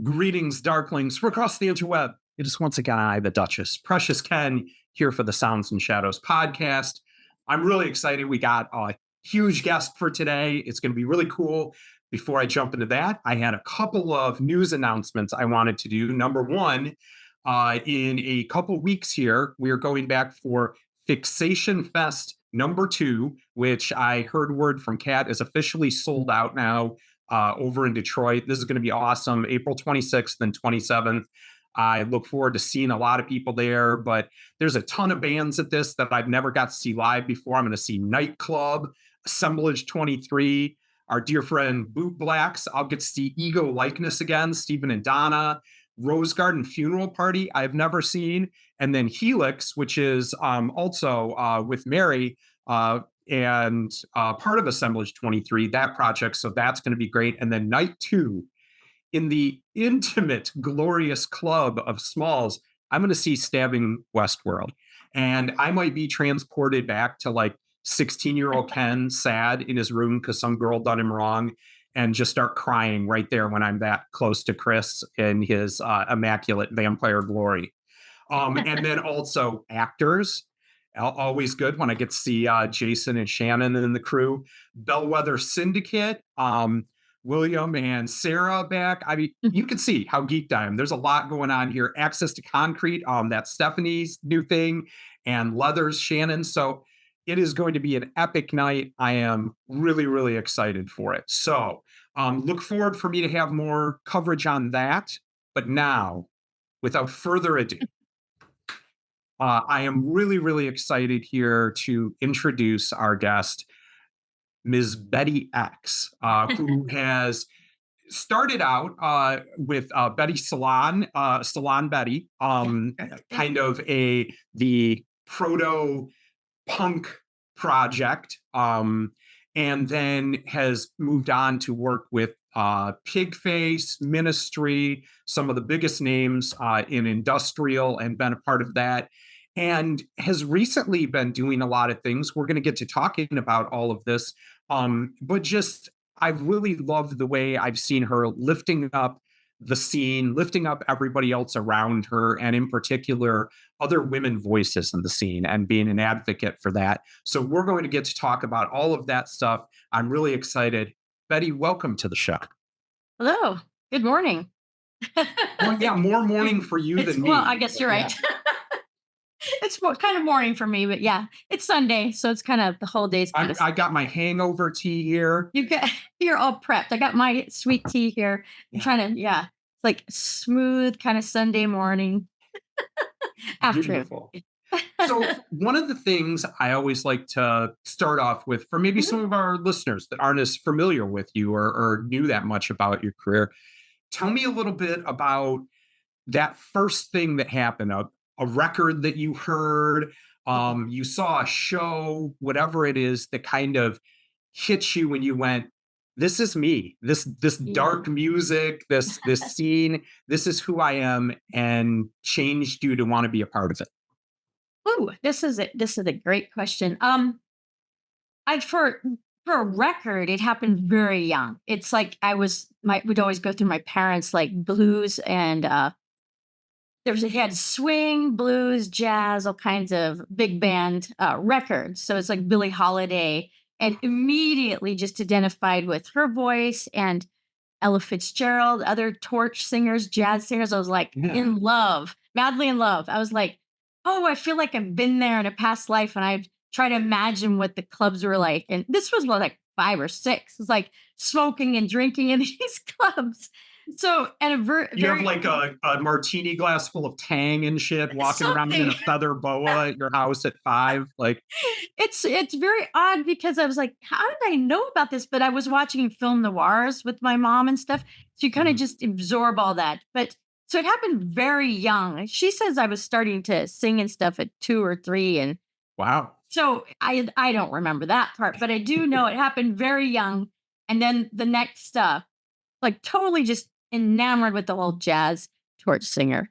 Greetings, Darklings, from across the interweb. It is once again I, the Duchess, Precious Ken, here for the Sounds and Shadows podcast. I'm really excited. We got a huge guest for today. It's going to be really cool. Before I jump into that, I had a couple of news announcements I wanted to do. Number one, in a couple weeks here, we are going back for Fixation Fest number 2, which I heard word from Kat is officially sold out now over in Detroit. This is going to be awesome. April 26th and 27th. I look forward to seeing a lot of people there, but there's a ton of bands at this that I've never got to see live before. I'm going to see Nightclub, Assemblage 23, our dear friend Boot Blacks. I'll get to see Ego Likeness again, Stephen and Donna, Rose Garden Funeral Party I've never seen, and then Helix, which is also with Mary, and part of Assemblage 23, that project. So that's going to be great. And then night 2, in the intimate, glorious club of Smalls, I'm going to see Stabbing Westworld. And I might be transported back to like 16-year-old Ken, sad in his room because some girl done him wrong, and just start crying right there when I'm that close to Chris in his immaculate vampire glory. And then also actors. Always good when I get to see Jason and Shannon and the crew. Bellwether Syndicate, William and Sarah back. I mean, you can see how geeked I am. There's a lot going on here. Access to Concrete, that's Stephanie's new thing, and Leathers, Shannon. So it is going to be an epic night. I am really, really excited for it. So look forward for me to have more coverage on that. But now, without further ado, I am really, really excited here to introduce our guest, Ms. Betty X, who has started out with Betty Salon, Salon Betty, kind of the proto-punk project, and then has moved on to work with Pigface, Ministry, some of the biggest names in industrial, and been a part of that, and has recently been doing a lot of things. We're going to get to talking about all of this, but just I've really loved the way I've seen her lifting up the scene, lifting up everybody else around her, and in particular, other women voices in the scene, and being an advocate for that. So we're going to get to talk about all of that stuff. I'm really excited. Betty, welcome to the show. Hello. Good morning. Well, yeah, more morning for you than me. Well, I guess you're right. It's kind of morning for me, but yeah, it's Sunday, so it's kind of the whole day's kind of. I got my hangover tea here. You're all prepped. I got my sweet tea here. I'm trying to, it's like smooth kind of Sunday morning. Beautiful. So one of the things I always like to start off with, for maybe some of our listeners that aren't as familiar with you or knew that much about your career, tell me a little bit about that first thing that happened, a record that you heard, you saw a show, whatever it is that kind of hit you when you went, this is me, this dark music, this scene, this is who I am, and changed you to want to be a part of it. Ooh, this is a great question. For a record, it happened very young. It's like would always go through my parents' like blues and he had swing, blues, jazz, all kinds of big band records. So it's like Billie Holiday, and immediately just identified with her voice and Ella Fitzgerald, other torch singers, jazz singers. I was like in love, madly in love. I was like, oh, I feel like I've been there in a past life, and I try to imagine what the clubs were like. And this was like 5 or 6. It's like smoking and drinking in these clubs. So, and you have like a martini glass full of Tang and shit, walking around in a feather boa at your house at 5. Like, it's very odd because I was like, how did I know about this? But I was watching film noirs with my mom and stuff, so you kind of just absorb all that. But so it happened very young. She says I was starting to sing and stuff at 2 or 3, and wow. So I don't remember that part, but I do know it happened very young. And then the next stuff, like totally just enamored with the whole jazz torch singer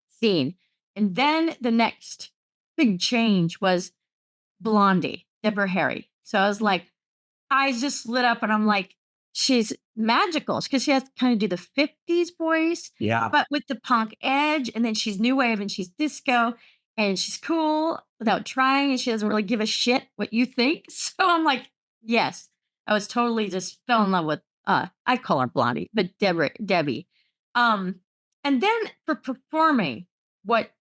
scene. And then the next big change was Blondie, Deborah Harry. So I was like, eyes just lit up, and I'm like, she's magical because she has to kind of do the 50s voice, Yeah. but with the punk edge. And then she's new wave and she's disco and she's cool without trying. And she doesn't really give a shit what you think. So I'm like, yes, I was totally just fell in love with, I call her Blondie, but Debbie. Um, and then for performing, what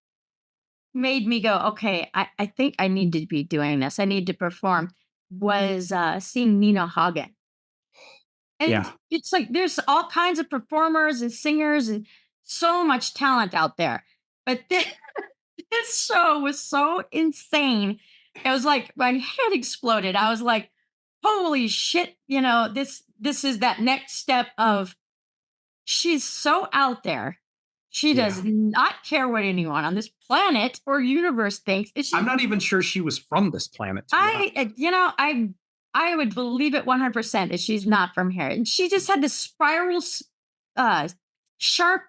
made me go, okay, I think I need to be doing this. I need to perform was seeing Nina Hagen. And Yeah. it's like there's all kinds of performers and singers and so much talent out there. But this show was so insane. It was like my head exploded. I was like, holy shit, this is that next step of she's so out there. She Yeah. does not care what anyone on this planet or universe thinks. It's I'm just not even sure she was from this planet, to be honest. I would believe it 100% that she's not from here. And she just had this uh, sharp,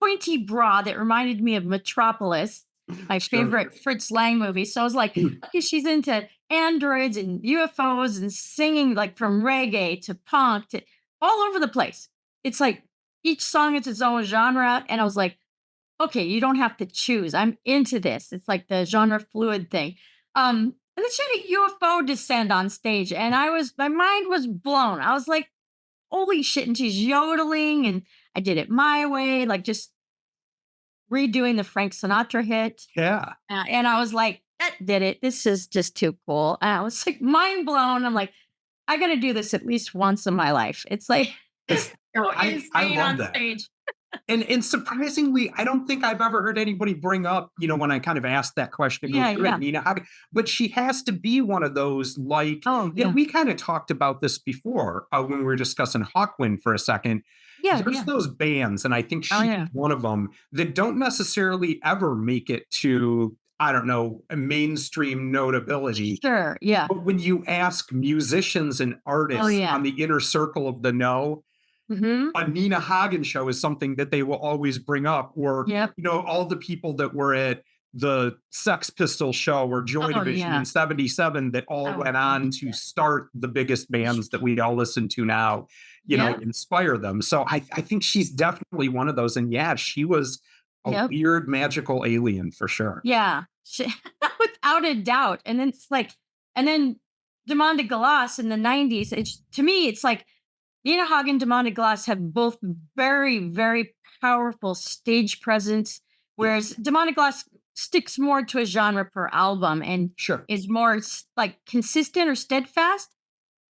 pointy bra that reminded me of Metropolis, my Sure. favorite Fritz Lang movie. So I was like, okay, she's into androids and UFOs and singing like from reggae to punk to all over the place. It's like each song is its own genre. And I was like, okay, you don't have to choose. I'm into this. It's like the genre fluid thing. And then she had a UFO descend on stage, and my mind was blown. I was like, holy shit. And she's yodeling, and I did it my way, like just redoing the Frank Sinatra hit. Yeah. And I was like, that did it. This is just too cool. And I was like, mind blown. I'm like, I got to do this at least once in my life. It's like, It's so I insane love on that. stage. And surprisingly, I don't think I've ever heard anybody bring up, when I kind of asked that question, go Yeah, through it, yeah. Nina, but she has to be one of those like, Oh, yeah. we kind of talked about this before when we were discussing Hawkwind for a second. Yeah, There's yeah. those bands, and I think Oh, she's yeah. one of them that don't necessarily ever make it to, I don't know, a mainstream notability. Sure. Yeah. But when you ask musicians and Oh, artists yeah. on the inner circle of the know, Hmm. a Nina Hagen show is something that they will always bring up, or, Yep. all the people that were at the Sex Pistols show or Joy Oh, Division in yeah. 77 that all Oh, went on to start the biggest bands that we all listen to now, yep. inspire them. So I think she's definitely one of those. And yeah, she was a Yep. weird magical alien for sure. Yeah. Without a doubt. And then it's like, and then Demande Glace in the 90s, to me, it's like Nina Hagen, Demande Glace have both very, very powerful stage presence, Yeah, whereas Demande Glace sticks more to a genre per album and sure. is more like consistent or steadfast.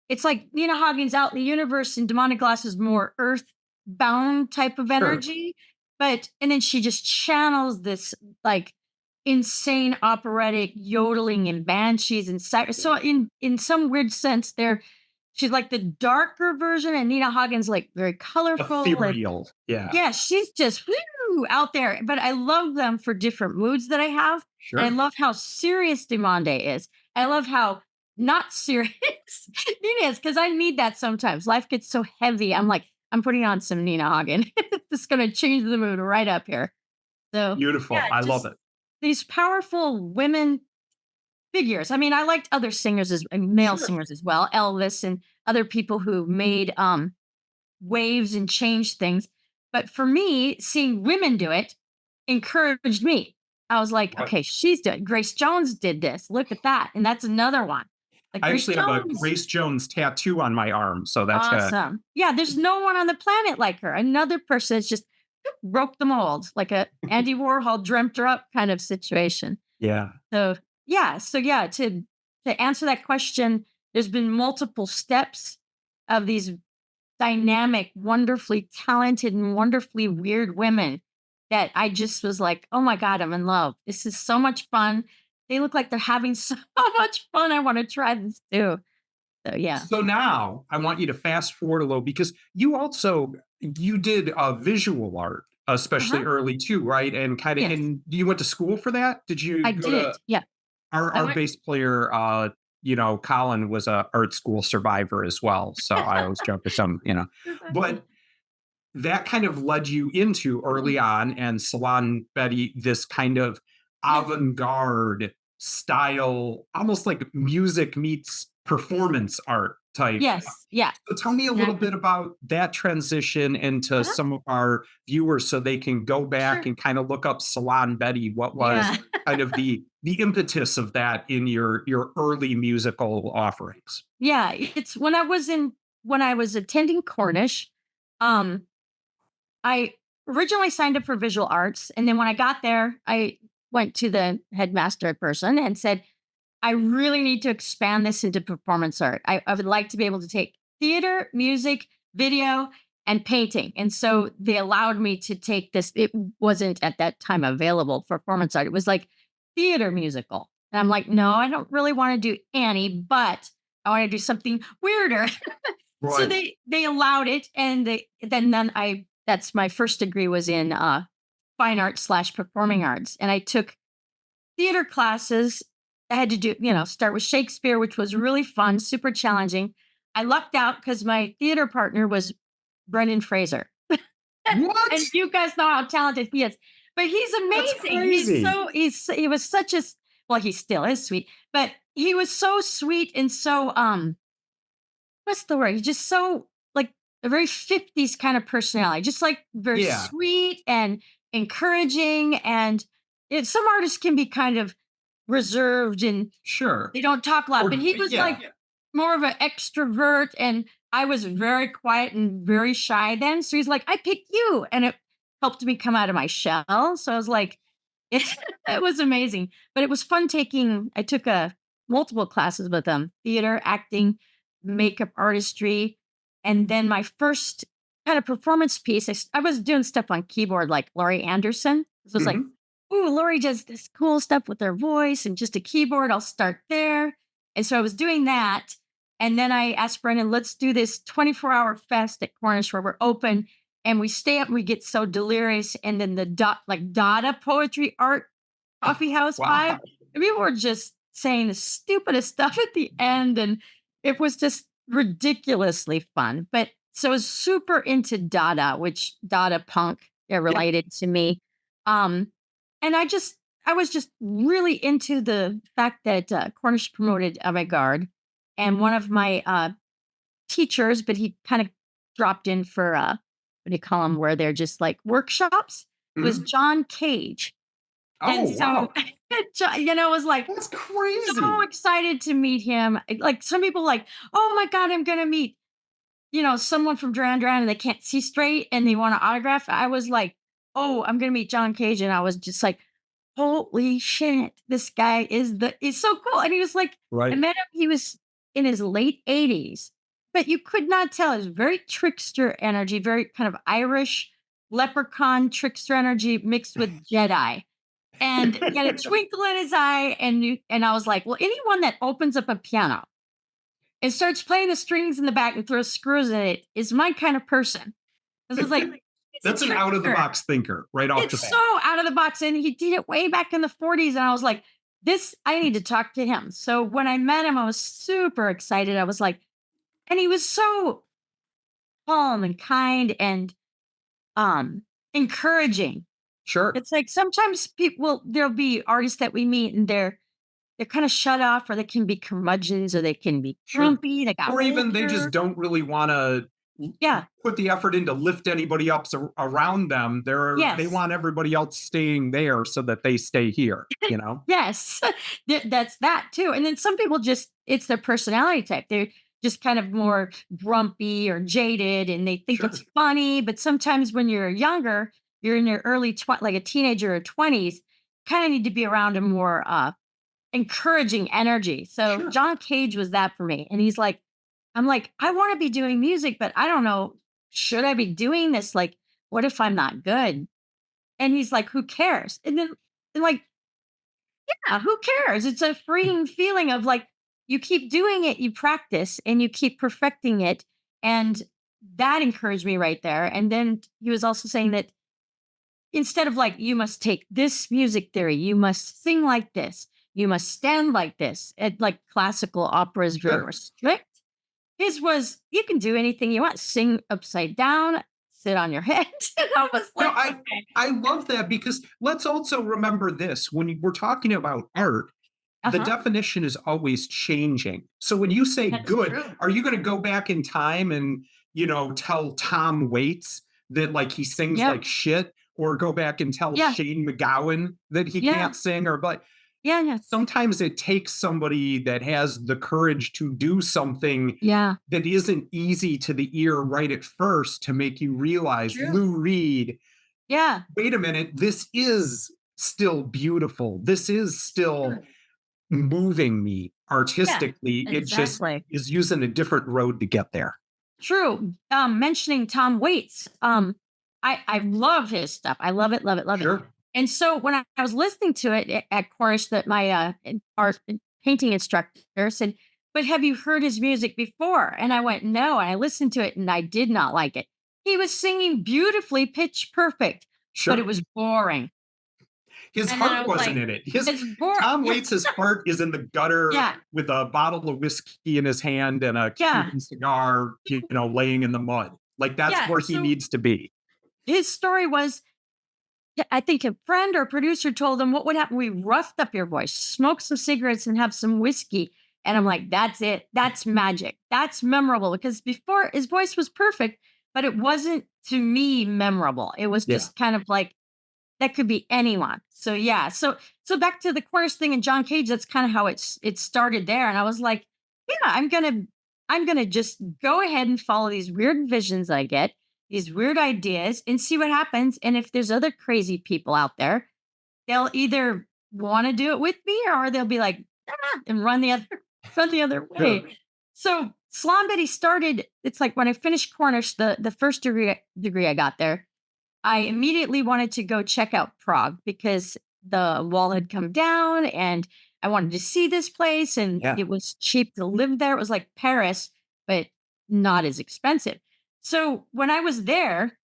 It's like Nina Hagen's out in the universe and Demonic Glass is more earthbound type of Sure. energy. And then she just channels this like insane operatic yodeling and banshees and so in some weird sense, she's like the darker version, and Nina Hagen's like very colorful and Ethereal. Yeah. yeah, she's just woo, out there. But I love them for different moods that I have. And I Sure. love how serious Demande is. I love how not serious Nina is because I need that sometimes. Life gets so heavy. I'm like, I'm putting on some Nina Hagen. It's going to change the mood right up here. So, Beautiful. yeah, I love just it. these powerful women figures. I mean, I liked other singers and male Sure. singers as well, Elvis and other people who made waves and changed things. But for me, seeing women do it encouraged me. I was like, Right. okay, she's doing Grace Jones did this. Look at that. And that's another one. Like I Grace actually have a Jones, Grace Jones tattoo on my arm. So that's awesome. Yeah, there's no one on the planet like her. Another person that's just broke the mold, like a Andy Warhol dreamt her up kind of situation. yeah. So yeah, to answer that question, there's been multiple steps of these dynamic, wonderfully talented, and wonderfully weird women that I just was like, oh my God, I'm in love. This is so much fun. They look like they're having so much fun. I want to try this too. So yeah. So now I want you to fast forward a little because you did visual art, especially Uh-huh. early too, right? And kind of, Yes, and you went to school for that? Did you I go to did. Yeah. I our went. bass player? Colin was a art school survivor as well. So I always joke with him, but that kind of led you into Mhm. early on and Salon Betty, this kind of Yeah. avant-garde style, almost like music meets performance art type. Yes. Yeah. So tell me a little Exactly. bit about that transition into Uh-huh. some of our viewers so they can go back Sure. and kind of look up Salon Betty. What was Yeah. kind of the impetus of that in your early musical offerings? Yeah. It's when I was attending Cornish, um, I originally signed up for visual arts. And then when I got there, I went to the headmaster person and said, I really need to expand this into performance art. I would like to be able to take theater, music, video, and painting. And so they allowed me to take this. It wasn't at that time available for performance art. It was like theater musical. And I'm like, no, I don't really want to do Annie, but I want to do something weirder. So Right. they allowed it, and then I that's my first degree was in fine arts slash performing arts, and I took theater classes. I had to do, start with Shakespeare, which was really fun, super challenging. I lucked out because my theater partner was Brendan Fraser. And What? you guys know how talented he is. But he's That's amazing. crazy. He was such a well, he still is sweet, but he was so sweet and so what's the word? He's just so like a very 50s kind of personality, just like very Yeah, sweet and encouraging. And some artists can be kind of reserved and sure. they don't talk a lot, but Or he was yeah. like more of an extrovert. And I was very quiet and very shy then. So he's like, I picked you. And it helped me come out of my shell. So I was like, it's, it was amazing. But it was fun I took multiple classes with them: theater, acting, makeup artistry. And then my first kind of performance piece, I was doing stuff on keyboard like Laurie Anderson. So it was like, Mhm. ooh, Lori does this cool stuff with her voice and just a keyboard. I'll start there. And so I was doing that. And then I asked Brendan, let's do this 24-hour fest at Cornish where we're open and we stay up and we get so delirious. And then the Dada poetry art coffee house vibe. Wow. And people were just saying the stupidest stuff at the end. And it was just ridiculously fun. But so I was super into Dada, which Dada punk, they're Yeah. related to me. Um, and I was just really into the fact that Cornish promoted avant-garde, and one of my teachers, but he kind of dropped in for what do you call them, where they're just like workshops, was Mhm. John Cage. And Oh, so, wow. it was like That's so crazy. excited to meet him. Like some people, like, oh my god, I'm gonna meet someone from Duran Duran and they can't see straight and they want to autograph. I was like, oh, I'm gonna meet John Cage, and I was just like, holy shit, this guy is so cool. And he was like, I Right. met him, he was in his late 80s, but you could not tell. It was very trickster energy, very kind of Irish leprechaun trickster energy mixed with Jedi. And he had a twinkle in his eye, and I was like, well, anyone that opens up a piano and starts playing the strings in the back and throws screws in it is my kind of person. This was like, he's a That's an out of the trickster. box thinker right off the It's bat. so out of the box. And he did it way back in the 40s. And I was like, I need to talk to him. So when I met him, I was super excited. I was like, and he was so calm and kind and um encouraging. Sure. It's like sometimes there'll be artists that we meet and they're kind of shut off, or they can be curmudgeons, or they can be Sure. grumpy, they got Or even they just older. don't really wanna Yeah. put the effort in to lift anybody up around them. They Yes. want everybody else staying there so that they stay here, you know? Yes. That's that too. And then some people just, it's their personality type. They're just kind of more grumpy or jaded and they think Sure. it's funny. But sometimes when you're younger, you're in your like a teenager or 20s, kind of need to be around a more encouraging energy. So Sure. John Cage was that for me. And I'm like, I want to be doing music, but I don't know, should I be doing this? Like, what if I'm not good? And he's like, who cares? And like, yeah, who cares? It's a freeing feeling of like, you keep doing it, you practice and you keep perfecting it. And that encouraged me right there. And then he was also saying that instead of like, you must take this music theory, you must sing like this, you must stand like this. At like classical opera is very Sure. strict. His was, you can do anything you want, sing upside down, sit on your head. And I was No, like, okay. I love that because let's also remember this when we're talking about art. the Uh-huh. definition is always changing. So when you say That's good, true. are you going to go back in time and, tell Tom Waits that like he sings Yep. like shit, or go back and tell Yeah. Shane McGowan that he Yeah. can't sing, or but Yeah. Yeah. sometimes it takes somebody that has the courage to do something Yeah. that isn't easy to the ear right at first to make you realize True. Lou Reed, Yeah. wait a minute, this is still beautiful. This is still True. moving me Yeah. artistically. It just Exactly. is using a different road to get there. True. Mentioning Tom Waits, I love his stuff. I love it, love it, love it. Sure. And so when I was listening to it at chorus, that my art painting instructor said, "But have you heard his music before?" And I went, "No." And I listened to it, and I did not like it. He was singing beautifully, pitch perfect, but it Sure. was boring. His And then I heart was wasn't like, in it. His "It's boring." Tom Yeah, Waits's heart is in the gutter yeah, with a bottle of whiskey in his hand and a yeah, Cuban cigar, laying in the mud. Like that's yeah. where he So needs to be. his story was, yeah, I think a friend or producer told him, "What would happen? We roughed up your voice, smoke some cigarettes, and have some whiskey." And I'm like, "That's it. That's magic. That's memorable." Because before his voice was perfect, but it wasn't to me memorable. It was Yeah. just kind of like that could be anyone. So yeah. So back to the chorus thing and John Cage. That's kind of how it started there. And I was like, yeah, I'm gonna just go ahead and follow these weird visions I get, these weird ideas, and see what happens. And if there's other crazy people out there, they'll either want to do it with me or they'll be like, "Ah," and run the other run the other Sure. way. So Salon Betty started. It's like when I finished Cornish, the first degree I got there. I immediately wanted to go check out Prague because the wall had come down and I wanted to see this place and Yeah. it was cheap to live there. It was like Paris, but not as expensive. So when I was there,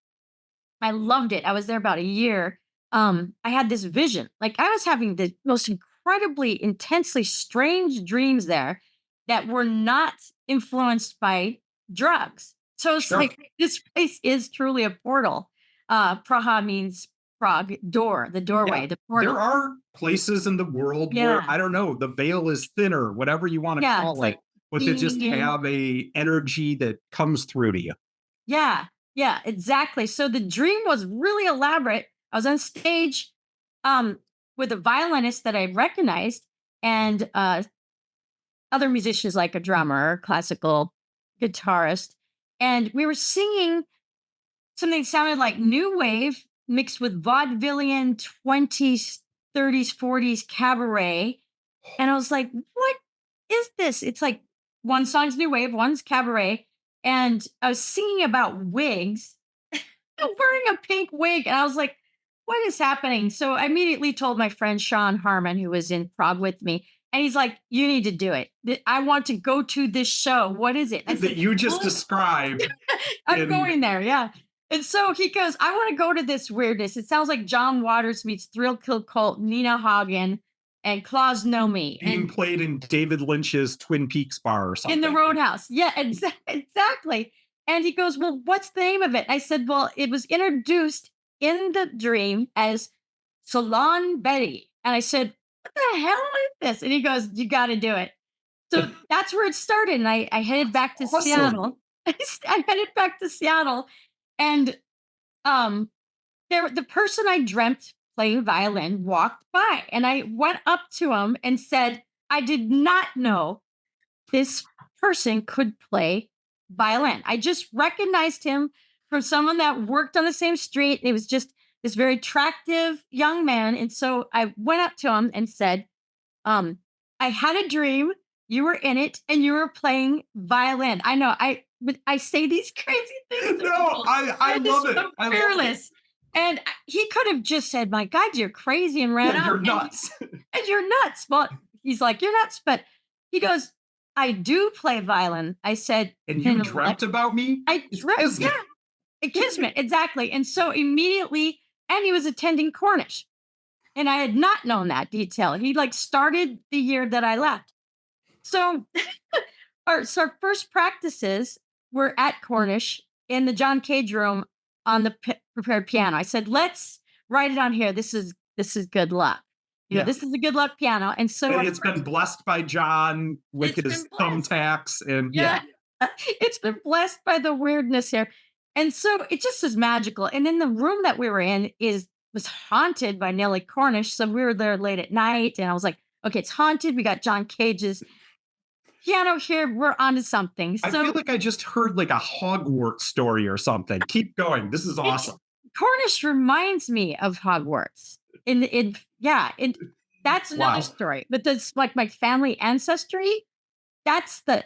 I loved it. I was there about a year. I had this vision. Like I was having the most incredibly intensely strange dreams there that were not influenced by drugs. So it's Sure. like this place is truly a portal. Praha means Prague, door, the Yeah. doorway, the There portal. are places in the world where Yeah. I don't know, the veil is thinner, whatever you want to Yeah. It's call it, like but they just ding. have a energy that comes through to you. Yeah, yeah, exactly. So the dream was really elaborate. I was on stage um, with a violinist that I recognized and other musicians like a drummer, classical guitarist. And we were singing something that sounded like new wave mixed with vaudevillian 20s, 30s, 40s cabaret. And I was like, what is this? It's like one song's new wave, one's cabaret. And I was singing about wigs, wearing a pink wig. And I was like, what is happening? So I immediately told my friend Sean Harmon, who was in Prague with me. And he's like, you need to do it. I want to go to this show. What is it? I That said, you just well, described I'm in going there. Yeah. And so he goes, I want to go to this weirdness. It sounds like John Waters meets Thrill Kill Cult, Nina Hagen, and Claus Nomi. being And played in David Lynch's Twin Peaks bar or in the something. Roadhouse. Yeah, exactly. And he goes, well, what's the name of it? I said, well, it was introduced in the dream as Salon Betty. And I said, what the hell is this? And he goes, you got to do it. So that's where it started. And I headed back to Awesome. Seattle. I headed back to Seattle. And um, the person I dreamt playing violin walked by. And I went up to him and said, I did not know this person could play violin. I just recognized him from someone that worked on the same street. It was just this very attractive young man. And so I went up to him and said, um, I had a dream. You were in it and you were playing violin. I know but I say these crazy things to No, people. I I'm just love it. so I love it. fearless. And he could have just said, my God, you're crazy and ran Yeah, out. you're nuts. And you're nuts. Well, he's like, you're nuts. But he goes, I do play violin. I said, And you "Then dreamt about me? I It's dreamt, yeah, kismet. a kismet, exactly." And so immediately, and he was attending Cornish. And I had not known that detail. He like started the year that I left. So our first practices were at Cornish in the John Cage room on the prepared piano. I said, let's write it on here. This is good luck. Yeah. this is a good luck piano. And so And our it's been blessed by John with it's been his blessed. thumbtacks and yeah. Yeah. It's been blessed by the weirdness here. And so it just is magical. And then the room that we were in is was haunted by Nellie Cornish. So we were there late at night and I was like, okay, it's haunted. We got John Cage's piano here. We're onto something. I feel So like I just heard like a Hogwarts story or something. Keep going. This is it awesome. Cornish reminds me of Hogwarts. In yeah, that's another Wow. story. But that's like my family ancestry. That's the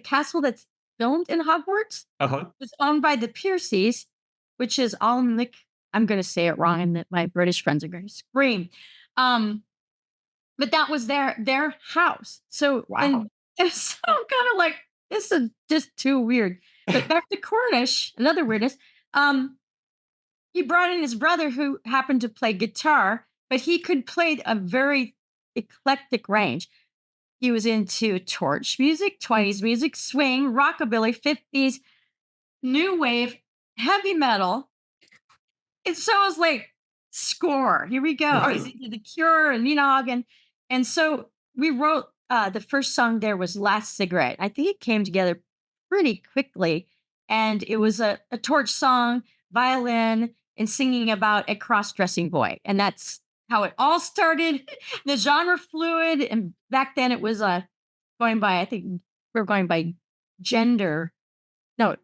castle that's filmed in Hogwarts Uh-huh. was owned by the Piercys, which is Alnwick. I'm going to say it wrong, and that my British friends are going to scream. Um, but that was their house. So Wow. and it's so kind of like this is just too weird. But back to Cornish, another weirdness. Um, he brought in his brother who happened to play guitar, but he could play a very eclectic range. He was into torch music, 20s music, swing, rockabilly, 50s, new wave, heavy metal. And so I was like, score, here we go. He's Right. into The Cure and Nog. And so we wrote the first song there was Last Cigarette. I think it came together pretty quickly. And it was a torch song, violin, and singing about a cross dressing boy. And that's how it all started. The genre fluid. And back then it was going by, I think we're going by gender, no,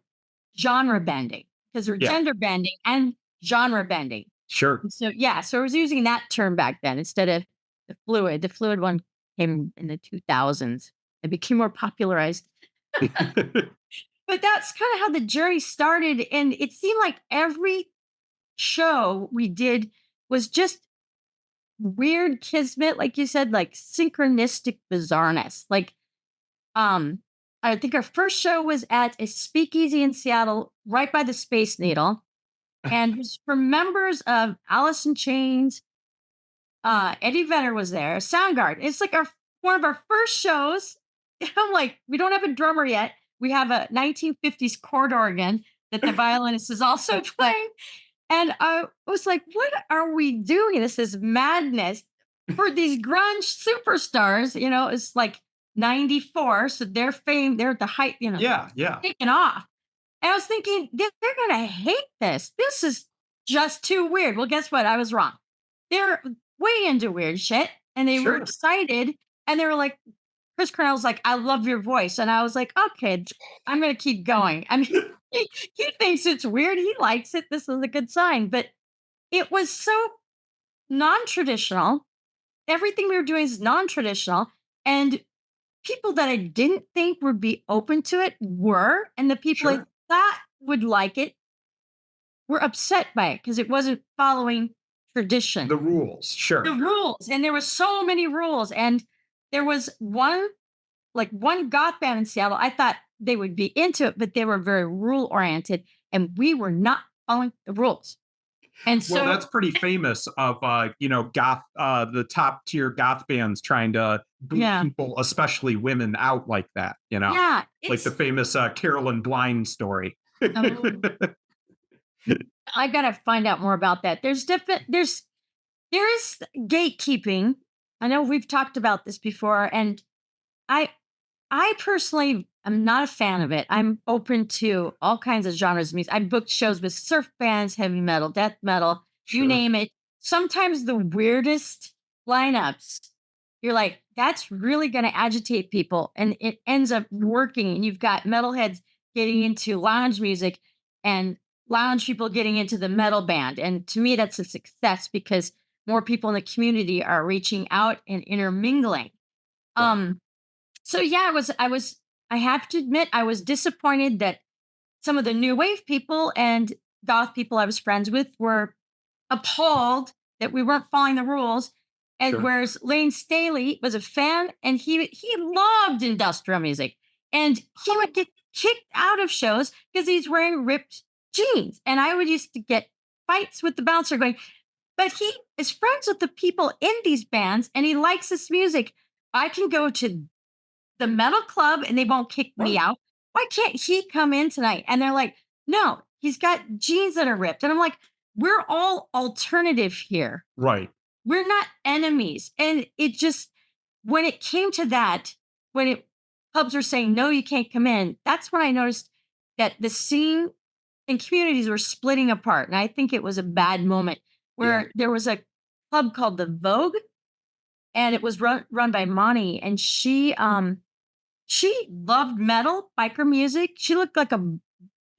genre bending, because we're Yeah. gender bending and genre bending. Sure. And so, yeah, so I was using that term back then instead of the fluid. The fluid one came in the 2000s. It became more popularized. But that's kind of how the journey started. And it seemed like every show we did was just weird kismet, like you said, like synchronistic bizarreness. Like, I think our first show was at a speakeasy in Seattle, right by the Space Needle, and it was for members of Alice in Chains. Eddie Vedder was there. Soundgarden. It's like our one of our first shows. I'm like, we don't have a drummer yet. We have a 1950s chord organ that the violinist is also playing. And I was like, what are we doing? This is madness for these grunge superstars. It's like 94. So their fame, they're at the height, Yeah. Yeah. taking off. And I was thinking, they're going to hate this. This is just too weird. Well, guess what? I was wrong. They're way into weird shit. And they were Sure. excited. And they were like, Chris Cornell's like, I love your voice. And I was like, okay, I'm going to keep going. I mean, he thinks it's weird. He likes it. This is a good sign. But it was so non traditional. Everything we were doing is non traditional. And people that I didn't think would be open to it were. And the people I Sure. thought would like it were upset by it because it wasn't following tradition, The rules. the Sure. rules. And there were so many rules. And there was one goth band in Seattle. I thought they would be into it, but they were very rule oriented and we were not following the rules. And Well, so, that's pretty famous of goth the top tier goth bands trying to boot yeah, people, especially women, out like that. yeah, Like the famous Carolyn Blind story. um, I got to find out more about that. There is gatekeeping. I know we've talked about this before, and I I personally am not a fan of it. I'm open to all kinds of genres of music. I booked shows with surf bands, heavy metal, death metal, you Sure. name it. Sometimes the weirdest lineups, you're like, that's really going to agitate people. And it ends up working. And you've got metalheads getting into lounge music and lounge people getting into the metal band. And to me, that's a success because more people in the community are reaching out and intermingling. Right. So yeah, I have to admit I was disappointed that some of the new wave people and goth people I was friends with were appalled that we weren't following the rules. And Sure. whereas Lane Staley was a fan and he loved industrial music. And he would get kicked out of shows because he's wearing ripped jeans. And I would used to get fights with the bouncer going, but he is friends with the people in these bands and he likes this music. I can go to the metal club and they won't kick me Right. out. Why can't he come in tonight? And they're like, no, he's got jeans that are ripped. And I'm like, we're all alternative here. Right. we're not enemies. And it just, when it came to that, when it pubs were saying, no, you can't come in, that's when I noticed that the scene and communities were splitting apart. And I think it was a bad moment Yeah. where there was a club called the Vogue, and it was run by Monty, and she loved metal, biker music. She looked like a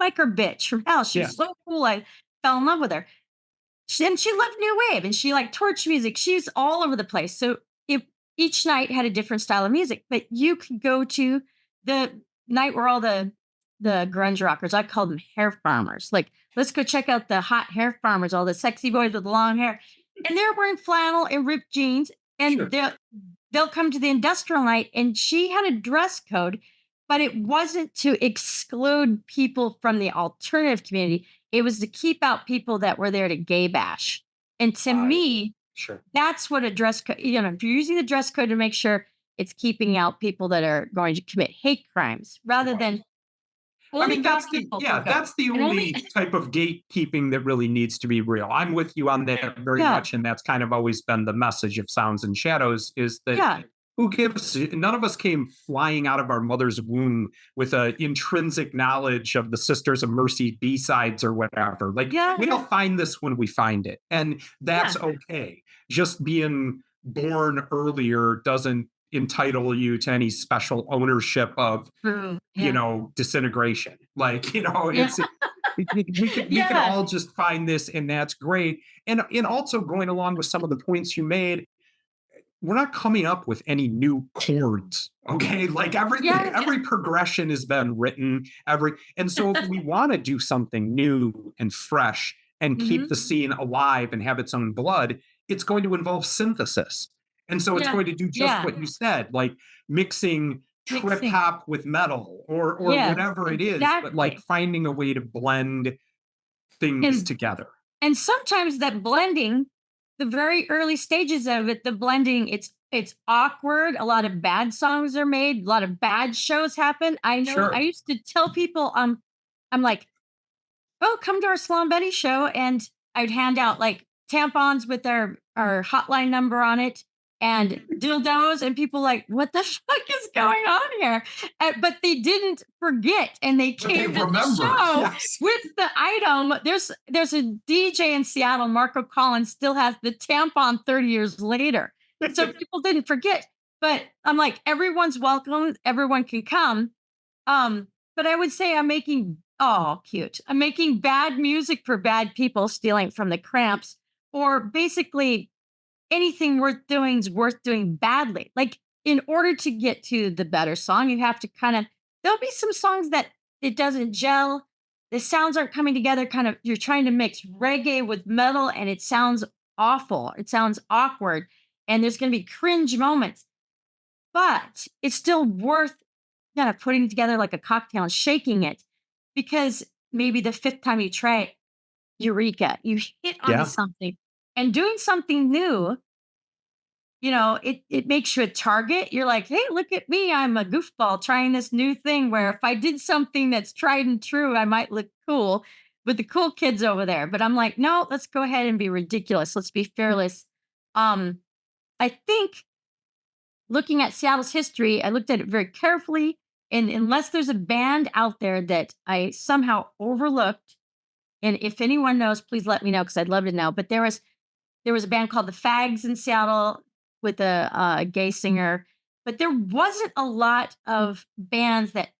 biker bitch from hell. She Yeah. was so cool. I fell in love with her. And she loved new wave, and she liked torch music. She's all over the place. So if each night had a different style of music, but you could go to the night where all the grunge rockers, I call them hair farmers. Like, let's go check out the hot hair farmers, all the sexy boys with long hair. And they're wearing flannel and ripped jeans. And Sure. they'll come to the industrial night, and she had a dress code, but it wasn't to exclude people from the alternative community. It was to keep out people that were there to gay bash. And to I me, sure. that's what a dress code, if you're using the dress code to make sure it's keeping out people that are going to commit hate crimes rather Right. than I mean, holding back people from going. that's the And only, only type of gatekeeping that really needs to be real. I'm with you on that very yeah, much, and that's kind of always been the message of Sounds and Shadows is that yeah, who gives none of us came flying out of our mother's womb with a intrinsic knowledge of the Sisters of Mercy B-sides or whatever. Like yeah, we'll find this when we find it, and yeah, that's okay. Just being born earlier doesn't entitle you to any special ownership of true. Yeah, disintegration. Like, yeah, it's we could yeah. all just find this, and that's great. And also going along with some of the points you made, we're not coming up with any new chords. Okay. Like everything, Yeah, every progression has been written, and so if we want to do something new and fresh and keep mhm, the scene alive and have its own blood, it's going to involve synthesis. And so it's yeah, going to do just yeah, what you said, like mixing trip mixing. hop with metal or Yeah, whatever it is, but like exactly. finding a way to blend things And together. and sometimes that blending, the very early stages of it, the blending, it's awkward. A lot of bad songs are made, a lot of bad shows happen. I know I Sure. used to tell people, I'm like, oh, come to our Salon Betty show. And I'd hand out like tampons with our hotline number on it and dildos. And people like, what the fuck is going on here? But they didn't forget, and they But they came to the remember. show Yes. with the item. There's a DJ in Seattle, Marco Collins, still has the tampon 30 years later. So people didn't forget. But I'm like, everyone's welcome, everyone can come. But I would say I'm making, oh, cute. I'm making bad music for bad people, stealing from the Cramps, or basically anything worth doing is worth doing badly. Like, in order to get to the better song, you have to kind of, there'll be some songs that it doesn't gel. The sounds aren't coming together. Kind of, you're trying to mix reggae with metal, and it sounds awful. It sounds awkward. And there's going to be cringe moments, but it's still worth kind of putting together like a cocktail and shaking it, because maybe the fifth time you try it, eureka, you hit on Yeah. something. And doing something new, it makes you a target. You're like, hey, look at me. I'm a goofball trying this new thing where if I did something that's tried and true, I might look cool with the cool kids over there. But I'm like, no, let's go ahead and be ridiculous. Let's be fearless. Um, I think looking at Seattle's history, I looked at it very carefully. And unless there's a band out there that I somehow overlooked, and if anyone knows, please let me know because I'd love to know. But there was a band called the Fags in Seattle with a gay singer, but there wasn't a lot of bands that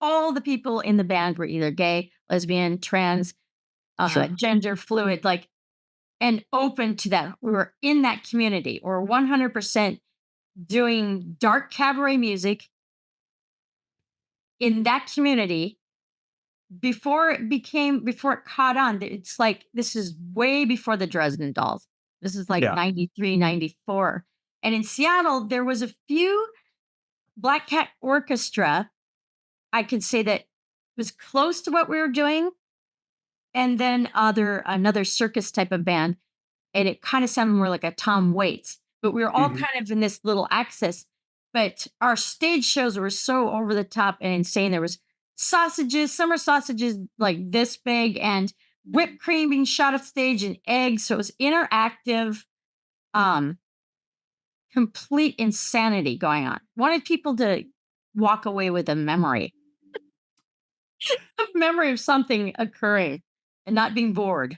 all the people in the band were either gay, lesbian, trans, Sure. gender fluid, like, and open to that. We were in that community, or 100% doing dark cabaret music in that community before it caught on. It's like, this is way before the Dresden Dolls. This is like Yeah. 93, 94. And in Seattle, there was a few Black Cat Orchestra, I could say, that was close to what we were doing. And then another circus type of band. And it kind of sounded more like a Tom Waits. But we were all Mhm. kind of in this little axis. But our stage shows were so over the top and insane. There was sausages, summer sausages like this big, and whipped cream being shot off stage, and eggs. So it was interactive. um, complete insanity going on. Wanted people to walk away with a memory of something occurring and not being bored.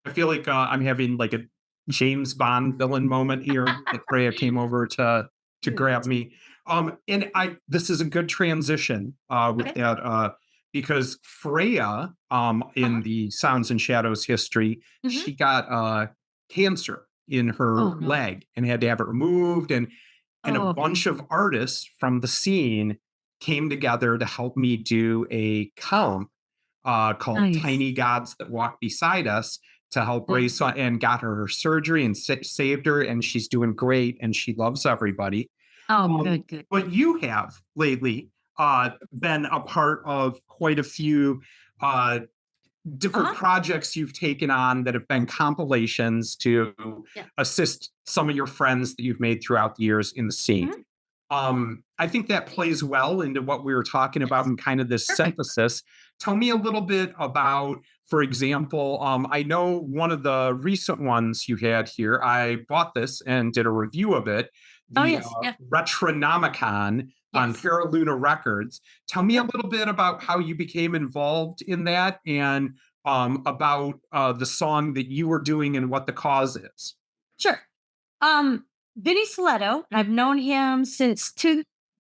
I feel like I'm having like a James Bond villain moment here that Freya came over to grab Cute. me. And I this is a good transition with Okay. that because Freya in Uh-huh. the Sounds and Shadows history, Mhm. she got cancer in her Oh, no. leg and had to have it removed and a Oh, bunch of artists from the scene came together to help me do a column called nice. Tiny Gods That Walk Beside Us to help Mm. raise and got her surgery and saved her. And she's doing great and she loves everybody. Oh, good, good, But good. you have lately been a part of quite a few uh, different Uh-huh. projects you've taken on that have been compilations to Yeah. assist some of your friends that you've made throughout the years in the scene. Mhm. I think that plays well into what we were talking about Yes. and kind of this Perfect. synthesis. Tell me a little bit about, for example, I know one of the recent ones you had here. I bought this and did a review of it, Oh, the yes. Yeah. Retronomicon on Yes. Paraluna Records. Tell me a Yep. little bit about how you became involved in that and about the song that you were doing and what the cause is. Sure. Um, Vinny Soletto, I've known him since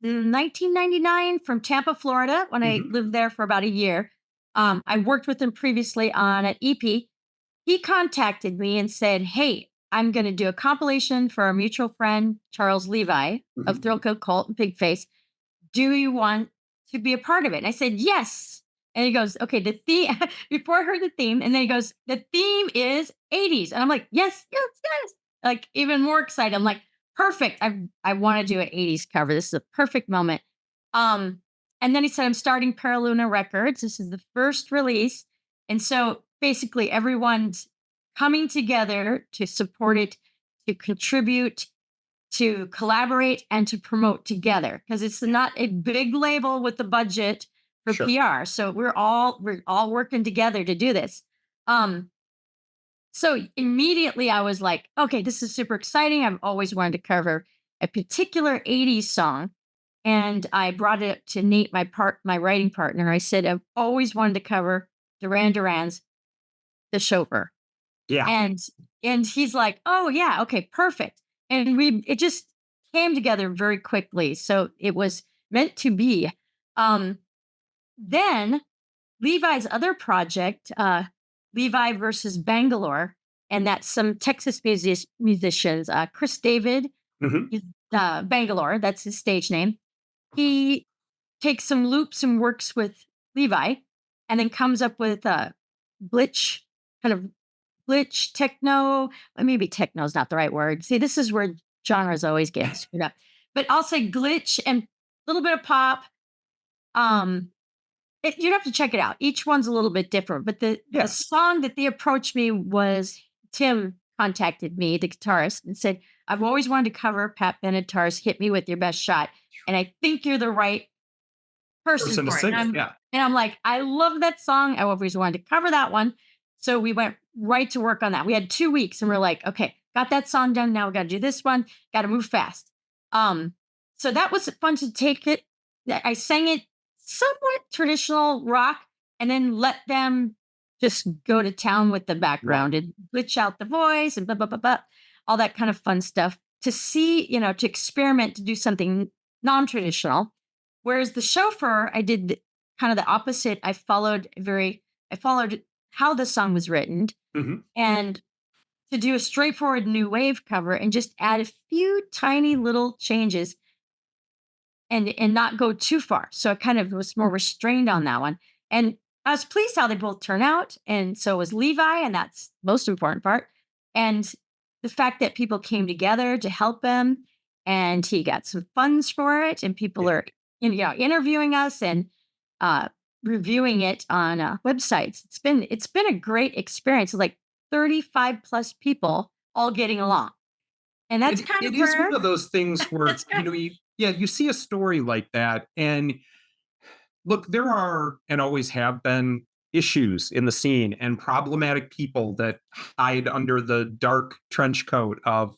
1999 from Tampa, Florida, when I Mhm. lived there for about a year. I worked with him previously on an EP. He contacted me and said, "Hey, I'm going to do a compilation for our mutual friend, Charles Levi of Mhm. Thrill Kill Cult and Pigface. Do you want to be a part of it?" And I said, "Yes." And he goes, "Okay, the theme," before I heard the theme, and then he goes, "The theme is 80s." And I'm like, "Yes, yes, yes." Like even more excited. I'm like, "Perfect. I want to do an 80s cover. This is a perfect moment." Um, and then he said, "I'm starting Paraluna Records. This is the first release." And so basically everyone's coming together to support it, to contribute, to collaborate and to promote together because it's not a big label with the budget for Sure. PR. So we're all working together to do this. Um, so immediately I was like, okay, this is super exciting. I've always wanted to cover a particular 80s song. And I brought it up to Nate, my writing partner. I said, I've always wanted to cover Duran Duran's The Chauffeur. Yeah. And he's like, "Oh yeah, okay, perfect." And we it just came together very quickly. So it was meant to be. Um then Levi's other project, Levi versus Bangalore, and that's some Texas musicians, Chris David, Mhm. he's Bangalore, that's his stage name. He takes some loops and works with Levi and then comes up with glitch kind of glitch techno. Maybe techno is not the right word. See, this is where genres always get screwed up. But I'll say glitch and a little bit of pop. Um, you'd have to check it out. Each one's a little bit different. But the Yeah. song that they approached me was Tim contacted me, the guitarist, and said, "I've always wanted to cover Pat Benatar's 'Hit Me with Your Best Shot,' and I think you're the right person Person to for it." sing it. Yeah. And I'm like, "I love that song. I always wanted to cover that one." So we went right to work on that. We had 2 weeks and we're like, "Okay, got that song done. Now we got to do this one. Got to move fast." Um, so that was fun to take it. I sang it somewhat traditional rock and then let them just go to town with the Wow. background and glitch out the voice and blah, blah, blah, blah, all that kind of fun stuff to see, to experiment to do something non-traditional. Whereas the chauffeur, I did kind of the opposite. I followed how the song was written Mhm. and to do a straightforward new wave cover and just add a few tiny little changes and not go too far. So I kind of was more restrained on that one. And I was pleased how they both turn out. And so was Levi, and that's most important part. And the fact that people came together to help him and he got some funds for it, and people Yeah. are interviewing us and uh reviewing it on websites. It's been a great experience. Like 35 plus people all getting along. And that's kind It of is rare. one of those things where, That's kind of you see a story like that and look, there are and always have been issues in the scene and problematic people that hide under the dark trench coat of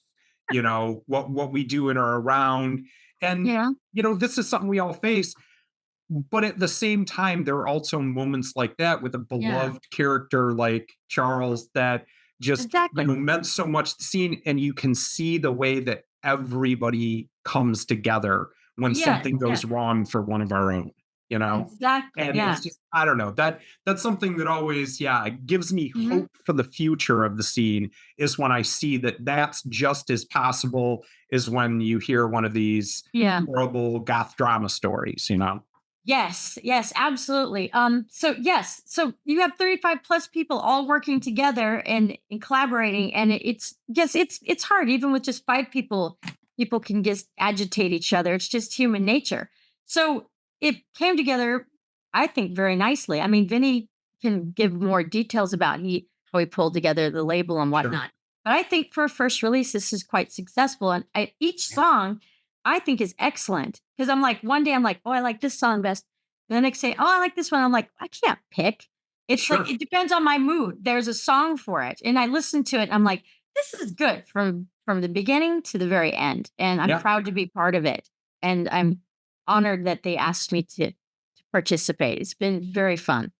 what we do and are around. And, Yeah. this is something we all face. But at the same time, there are also moments like that with a Yeah. beloved character like Charles that just, Exactly. meant so much to see. And you can see the way that everybody comes together when Yes. something Yeah. goes wrong for one of our own, you know? Exactly. And Yeah. it's just, I don't know, that's something that always, yeah, it gives me Mhm. hope for the future of the scene is when I see that that's just as possible as when you hear one of these Yeah. horrible goth drama stories. Yes, yes, absolutely. So yes, so you have 35 plus people all working together and collaborating, and it's yes, it's hard. Even with just 5 people, people can just agitate each other. It's just human nature. So it came together, I think, very nicely. I mean, Vinny can give more details about how he pulled together the label and Sure. whatnot. But I think for a first release, this is quite successful. And each song I think is excellent because I'm like, one day I'm like, oh, I like this song best. And the next day, oh, I like this one. I'm like, I can't pick. It's like, Sure. it depends on my mood. There's a song for it. And I listen to it. And I'm like, this is good from the beginning to the very end. And I'm Yeah. proud to be part of it. And I'm honored that they asked me to participate. It's been very fun.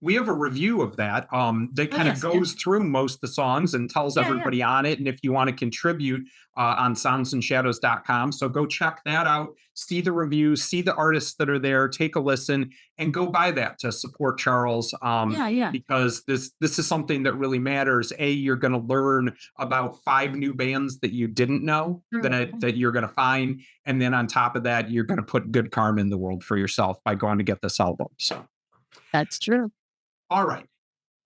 We have a review of that Oh, kind of yes. Yeah. goes through most of the songs and tells Yeah. Yeah. everybody on it. And if you want to contribute on soundsandshadows.com, so go check that out, see the reviews, see the artists that are there, take a listen, and go buy that to support Charles, Yeah. Yeah. because this is something that really matters. You're going to learn about 5 new bands that you didn't know True. that you're going to find, and then on top of that, you're going to put good karma in the world for yourself by going to get this album. So, That's true. all right.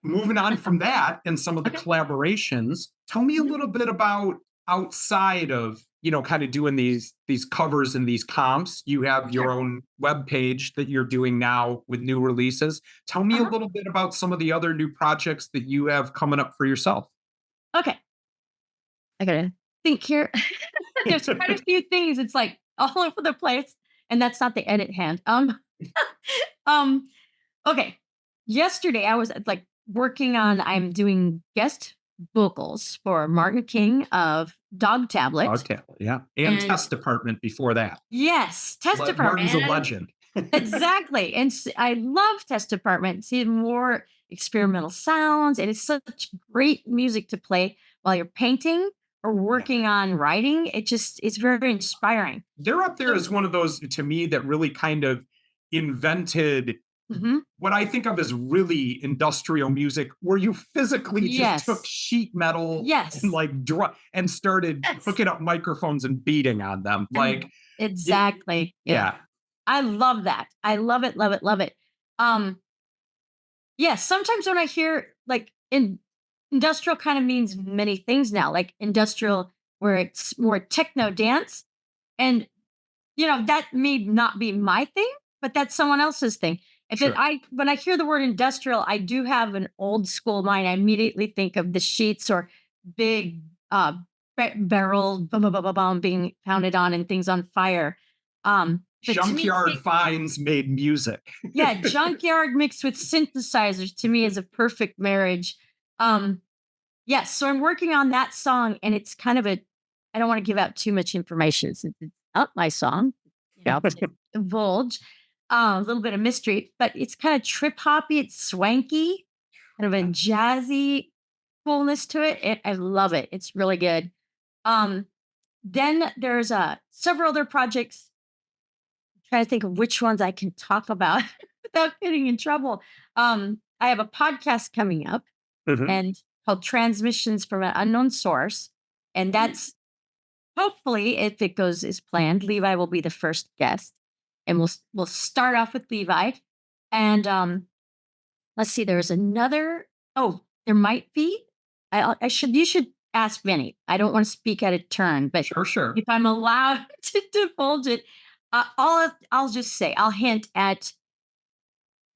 Moving on from that and some of the Okay. collaborations, tell me a Mhm. little bit about outside of, kind of doing these covers and these comps. You have your Sure. own web page that you're doing now with new releases. Tell me a Uh-huh. little bit about some of the other new projects that you have coming up for yourself. Okay. I gotta think here. There's quite a few things. It's like all over the place, and that's not the edit hand. Um. Okay. Yesterday, I was like working on. I'm doing guest vocals for Martin King of Dog Tablet, Okay, yeah, and and test department before that. yes, Test Martin's a Department. legend. Exactly, and I love Test Department. See more experimental sounds, and it's such great music to play while you're painting or Yeah. working on writing. It's very inspiring. They're up there So, as one of those to me that really kind of invented mhm. what I think of as really industrial music, where you physically just took Yes, sheet metal and yes, and started yes, hooking up microphones and beating on them. and Y- exactly. Yeah, yeah, I love that. I love it, love it, love it. Um, yes, sometimes when I hear like industrial kind of means many things now, like industrial where it's more techno dance. And that may not be my thing, but that's someone else's thing. If it sure. I when I hear the word industrial, I do have an old school mind. I immediately think of the sheets or big barrel bum, bum, bum, bum, bum, being pounded on and things on fire. But to me, Junkyard finds made music. yeah, junkyard mixed with synthesizers to me is a perfect marriage. Um, yes, so I'm working on that song, and it's kind of I don't want to give out too much information since it's not my song. To divulge a little bit of mystery, but it's kind of trip hoppy, it's swanky, kind of a jazzy coolness to it. I love it. It's really good. Um, then there's several other projects. Trying to think of which ones I can talk about without getting in trouble. I have a podcast coming up Mhm. and called Transmissions from an Unknown Source. And that's hopefully, if it goes as planned, Levi will be the first guest. And we'll start off with Levi. And let's see, there's another. Oh, there might be. I should you should ask Vinny. I don't want to speak out of turn, but Sure, sure. if I'm allowed to divulge it, I'll just say I'll hint at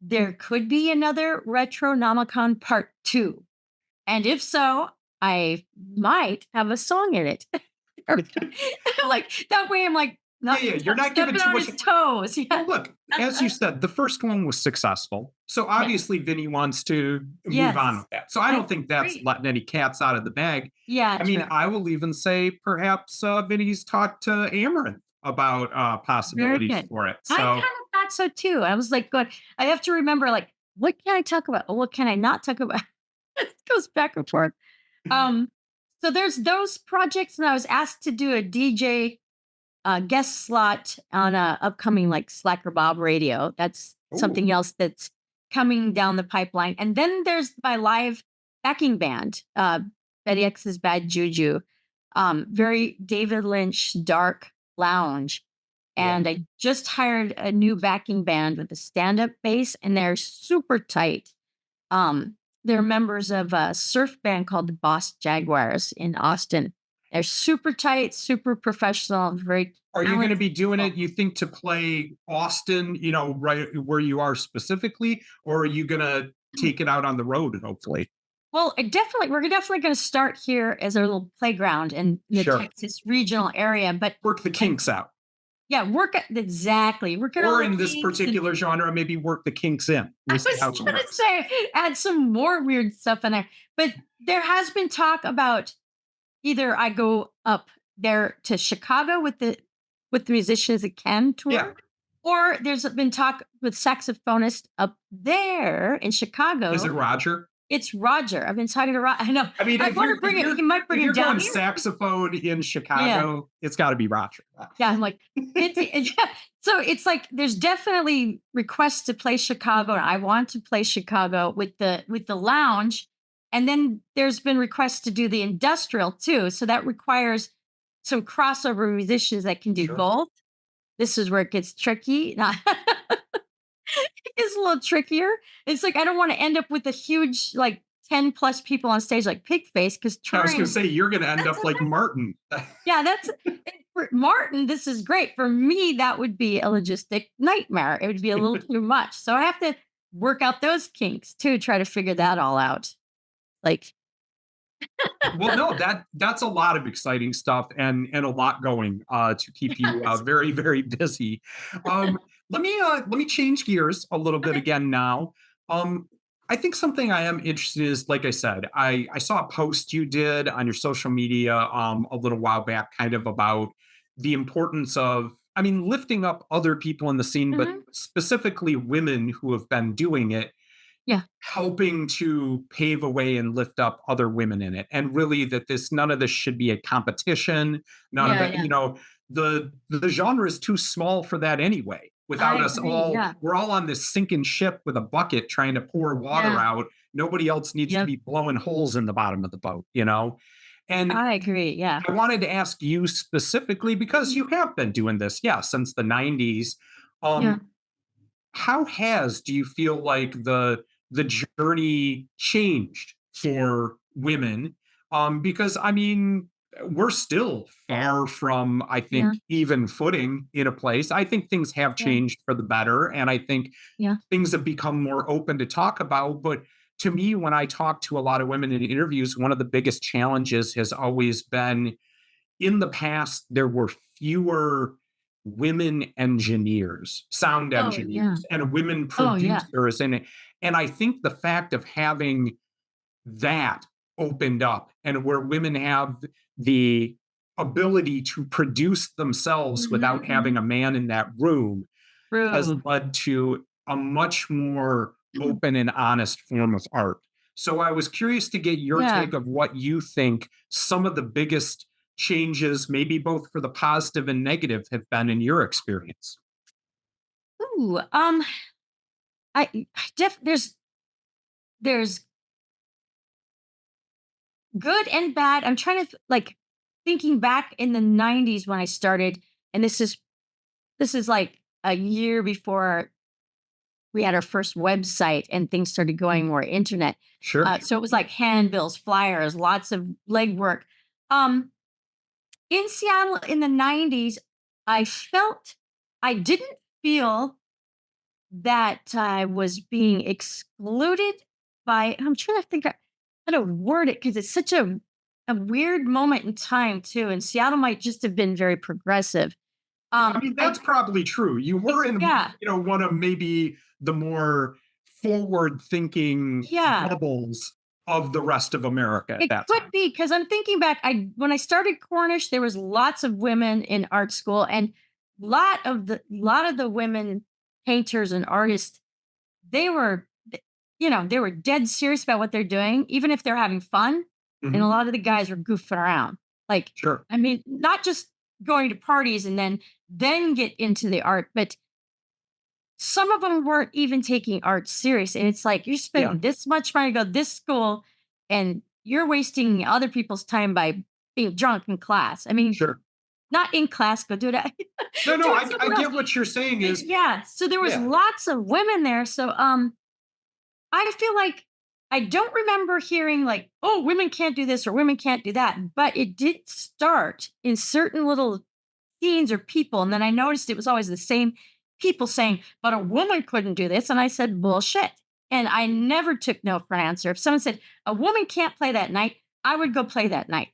there could be another Retronomicon Part 2. And if so, I might have a song in it. Or like that way I'm like Yeah, not yeah, you're not giving stepping too on much. his toes. Well, Yeah. look, as you said, the first one was successful. So Yeah. obviously Vinny wants to move on Yes. with that. So I I don't think that's agree. letting any cats out of the bag. Yeah, I mean, true. I will even say perhaps Vinny's talked to Amaranth about Very possibilities good. for it. I kind So of thought so too. I was like, good. I have to remember, like, what can I talk about? What can I not talk about? It goes back and forth. Um, so there's those projects, and I was asked to do a DJ guest slot on a upcoming like Slacker Bob radio. That's ooh, something else that's coming down the pipeline. And then there's my live backing band, Betty X's Bad Juju, very David Lynch dark lounge. yeah. And I just hired a new backing band with a stand-up bass, and they're super tight. Um, they're members of a surf band called the Boss Jaguars in Austin. They're super tight, super professional, very Are you going to talented be doing people. it, you think, to play Austin, right where you are specifically, or are you going to take it out on the road, hopefully? Well, we're definitely going to start here as our little playground in the Sure. Texas regional area. But Work the I, kinks out. yeah, work at all Or the in this kinks. And particular genre, maybe work the kinks in. I We'll see was how it going to works. say add some more weird stuff in there. But there has been talk about either I go up there to Chicago with the musicians that can Yeah. tour, or there's been talk with saxophonist up there in Is it Chicago. Roger? It's Roger. I've been talking to Roger. I know. I mean, I if want you're to if bring it. you're You might bring if him you're down going here. saxophone in Yeah. Chicago, it's got to be Roger. Yeah. I'm like, yeah. So it's like there's definitely requests to play Chicago, and I want to play Chicago with the lounge. And then there's been requests to do the industrial too. So that requires some crossover musicians that can do Sure. both. This is where it gets tricky. It's a little trickier. It's like I don't want to end up with a huge like 10 plus people on stage like Pigface because I was going to touring. say you're going to end That's up like Martin. yeah, that's for Martin. This is great for me. That would be a logistic nightmare. It would be a little too much. So I have to work out those kinks too. Try to figure that all out. Like, Well, no, that's a lot of exciting stuff and a lot going to keep you yes. very very busy. Um, let me change gears a little bit Okay. again now. Um, I think something I am interested in is, like I said, I saw a post you did on your social media a little while back, kind of about the importance of, I mean, lifting up other people in the scene, but Mhm. specifically women who have been doing it, Yeah. helping to pave a way and lift up other women in it, and really that this none of this should be a competition, none of Yeah. it, Yeah. the genre is too small for that anyway, I without us agree. all, Yeah. we're all on this sinking ship with a bucket trying to pour water Yeah. out. Nobody else needs to Yep. be blowing holes in the bottom of the boat. And I agree. Yeah. I wanted to ask you specifically, because you have been doing this, yeah, since the 90s. Yeah. um how has, do you feel like, the journey changed for women? Because I mean, we're still far from, I think, Yeah. even footing in a place. I think things have Yeah. changed for the better, and I think Yeah. things have become more open to talk about. But to me, when I talk to a lot of women in interviews, one of the biggest challenges has always been, in the past, there were fewer women engineers, sound Oh yeah. engineers, and women Oh yeah. producers. And I think the fact of having that opened up, and where women have the ability to produce themselves Mhm. without having Mhm. a man in that room, has True. led to a much more open and honest form of art. So I was curious to get your Yeah. take of what you think some of the biggest changes, maybe both for the positive and negative, have been in your experience. Ooh. There's good and bad. I'm trying to like thinking back in the 90s when I started, and this is like a year before we had our first website and things started going more internet. Sure. So it was like handbills, flyers, lots of legwork. Um, in Seattle in the 90s, I didn't feel that I was being excluded by. I'm trying to think of how to word it because it's such a weird moment in time too. And Seattle might just have been very progressive. Yeah, I mean, I that's probably true. You were in, yeah, one of maybe the more forward-thinking yeah. bubbles of the rest of America at It that could time. be because I'm thinking back. I When I started Cornish, there was lots of women in art school, and lot of the women painters and artists, they were, they were dead serious about what they're doing, even if they're having fun. And a Mhm. lot of the guys were goofing around. Like, Sure. I mean, not just going to parties and then get into the art, but some of them weren't even taking art serious. And it's like you're Yeah, spending this much money to go to this school and you're wasting other people's time by being drunk in class. I mean, sure. not in class, go do it do No, no, it I somewhere else. get what you're saying But is yeah, so there was yeah, lots of women there. So I feel like I don't remember hearing like, oh, women can't do this or women can't do that. But it did start in certain little scenes or people. And then I noticed it was always the same people saying, but a woman couldn't do this. And I said, bullshit. And I never took no for an answer. If someone said, a woman can't play that night, I would go play that night.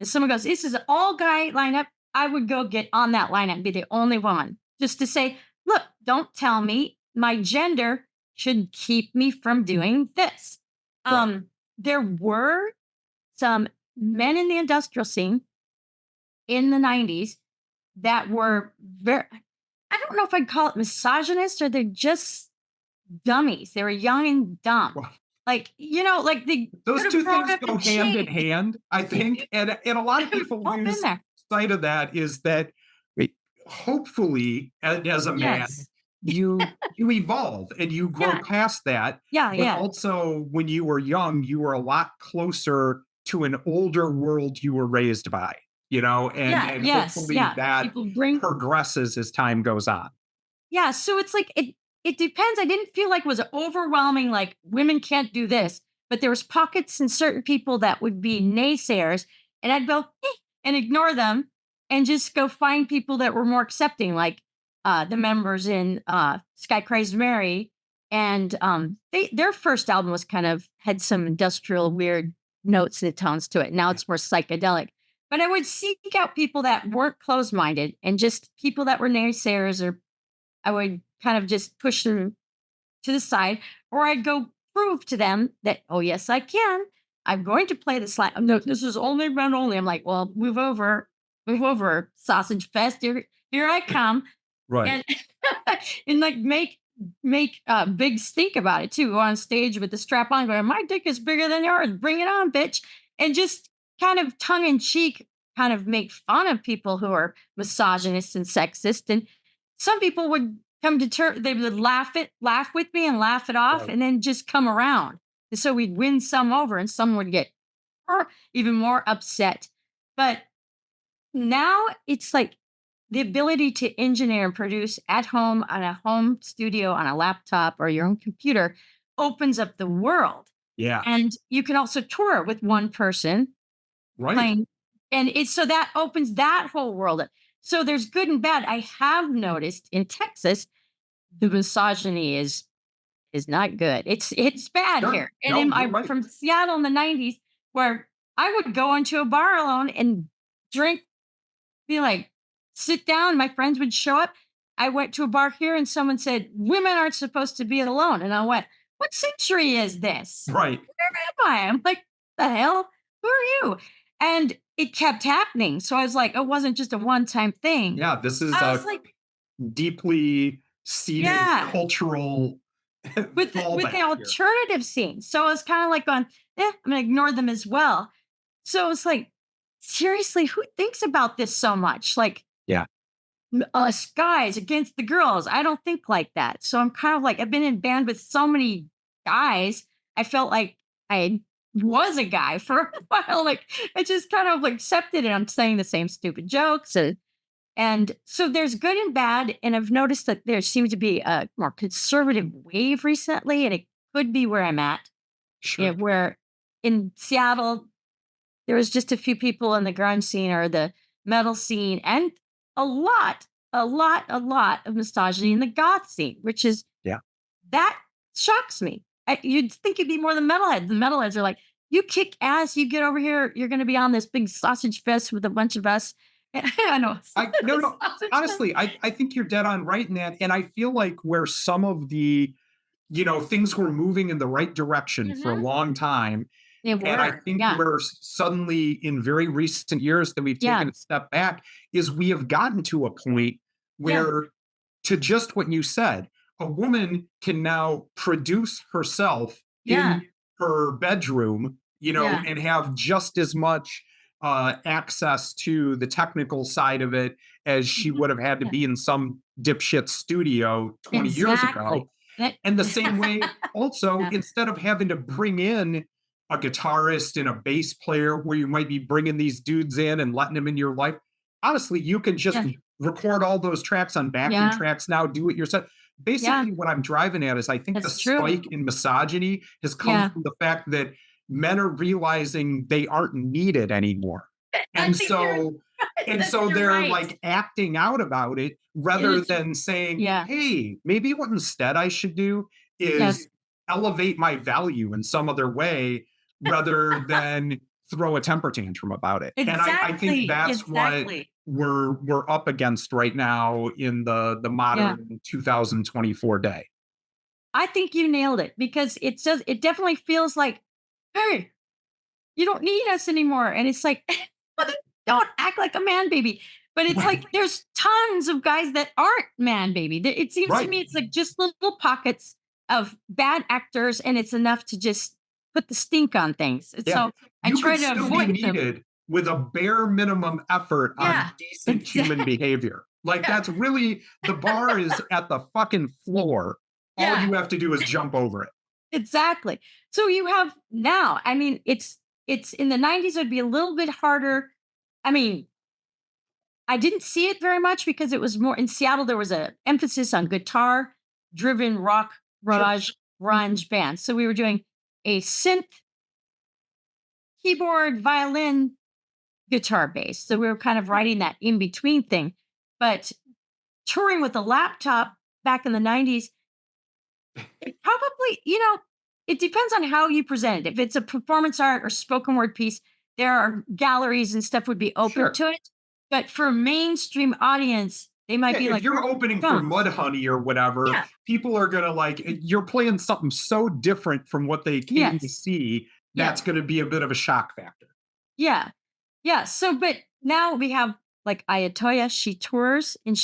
If someone goes, this is an all guy lineup, I would go get on that lineup and be the only one just to say, look, don't tell me my gender should keep me from doing this. right. There were some men in the industrial scene in the 90s that were very, I don't know if I'd call it misogynist or they're just dummies. They were young and dumb. Well, Like, like they those could have 2 grown things up go and hand in changed. hand, I think, and a lot of They've people all been lose there. sight of that is that wait, hopefully, as a man, Yes. you evolve and you grow Yeah. past that, Yeah. but Yeah. also when you were young, you were a lot closer to an older world you were raised by, Yeah. and Yes. hopefully Yeah. that People bring, progresses as time goes on. yeah. So it's like it depends. I didn't feel like it was overwhelming, like women can't do this, but there was pockets and certain people that would be naysayers, and I'd go and ignore them and just go find people that were more accepting, like the members in Sky Crazed Mary. And their first album was kind of had some industrial weird notes and tones to it. Now Yeah. it's more psychedelic. But I would seek out people that weren't closed minded and just people that were naysayers, or I would kind of just push them to the side, or I'd go prove to them that, oh, yes, I can. I'm going to play this like, no, this is only men only. I'm like, well, move over, sausage fest. Here I come. Right. And and like make big stink about it too. Go on stage with the strap on, going, my dick is bigger than yours. Bring it on, bitch. And just kind of tongue in cheek, kind of make fun of people who are misogynist and sexist. And some people would come to they would laugh with me and laugh it off, Right. and then just come around. And so we'd win some over, and some would get even more upset. But now it's like the ability to engineer and produce at home on a home studio on a laptop or your own computer opens up the world. Yeah. And you can also tour with one person Right. playing, and it's so that opens that whole world up. So there's good and bad. I have noticed in Texas the misogyny is not good. It's bad Sure. here. And No, in you're I right. from Seattle in the 90s, where I would go into a bar alone and drink, be like, sit down. My friends would show up. I went to a bar here and someone said, women aren't supposed to be alone. And I went, what century is this? Right. Where am I? I'm like, the hell? Who are you? And it kept happening. So I was like, it wasn't just a one time thing. Yeah, this is I was a like, deeply seated yeah, cultural with the fallback here. alternative scene. So I was kind of like going, I'm gonna ignore them as well. So it's like, seriously, who thinks about this so much? Like Yeah. us guys against the girls. I don't think like that. So I'm kind of like, I've been in band with so many guys. I felt like I was a guy for a while. Like I just kind of like accepted it. I'm saying the same stupid jokes. And so there's good and bad. And I've noticed that there seems to be a more conservative wave recently. And it could be where I'm at. Sure. Where in Seattle, there was just a few people in the grunge scene or the metal scene, and a lot of misogyny in the goth scene, which is Yeah. that shocks me. You'd think it'd be more the metalheads. The metalheads are like, you kick ass, you get over here, you're going to be on this big sausage fest with a bunch of us. I know. I no, no. Sausage fest. Honestly, I think you're dead on right in that, and I feel like where some of the, things were moving in the right direction for a Mhm. long time, They and I were. think Yeah. we're suddenly in very recent years that we've Yeah. taken a step back is we have gotten to a point Yeah. where, to just what you said, a woman can now produce herself Yeah. in her bedroom, Yeah. and have just as much access to the technical side of it as she Mhm. would have had to Yeah. be in some dipshit studio 20 years Exactly. ago. That And the same way, also, yeah. instead of having to bring in a guitarist and a bass player where you might be bringing these dudes in and letting them in your life, honestly, you can just Yeah. record all those tracks on backing Yeah. tracks now, do it yourself. Yeah. Basically, what I'm driving at is I think the That's true. spike in misogyny has come Yeah. from the fact that men are realizing they aren't needed anymore. I And think you're so and that so you're they're right. like acting out about it It rather is than saying, yeah. "Hey, maybe what instead I should do is Yes. elevate my value in some other way rather than throw a temper tantrum about it." And I think Exactly. that's what Exactly. we're up against right now in the Yeah. modern 2024 day. I think you nailed it because it definitely feels like, "Hey, you don't need us anymore." And it's like, "Well, then don't act like a man baby." But it's like there's tons of guys that aren't man baby. It seems to Right. me it's like just little pockets of bad actors, and it's enough to just put the stink on things. And Yeah. so I You try could to still be avoid them. needed with a bare minimum effort on Yeah. decent human Exactly. behavior. Like Yeah. that's really the bar is at the fucking floor. All Yeah. you have to do is jump over it. Exactly. So you have now, I mean, it's in the 90s it would be a little bit harder. I mean, I didn't see it very much because it was more in Seattle. There was a emphasis on guitar driven rock Sure. grunge band. So we were doing a synth, keyboard, violin, guitar bass. So we were kind of writing that in between thing. But touring with a laptop back in the 90s, it probably, it depends on how you present it. If it's a performance art or spoken word piece, there are galleries and stuff would be open Sure. to it. But for a mainstream audience, they might Yeah, be if like, you're opening for drums. Mudhoney or whatever, Yeah. people are gonna like you're playing something so different from what they came to Yes. see. Yeah. That's gonna be a bit of a shock factor. Yeah. Yeah. So, but now we have like Ayatoya, she tours and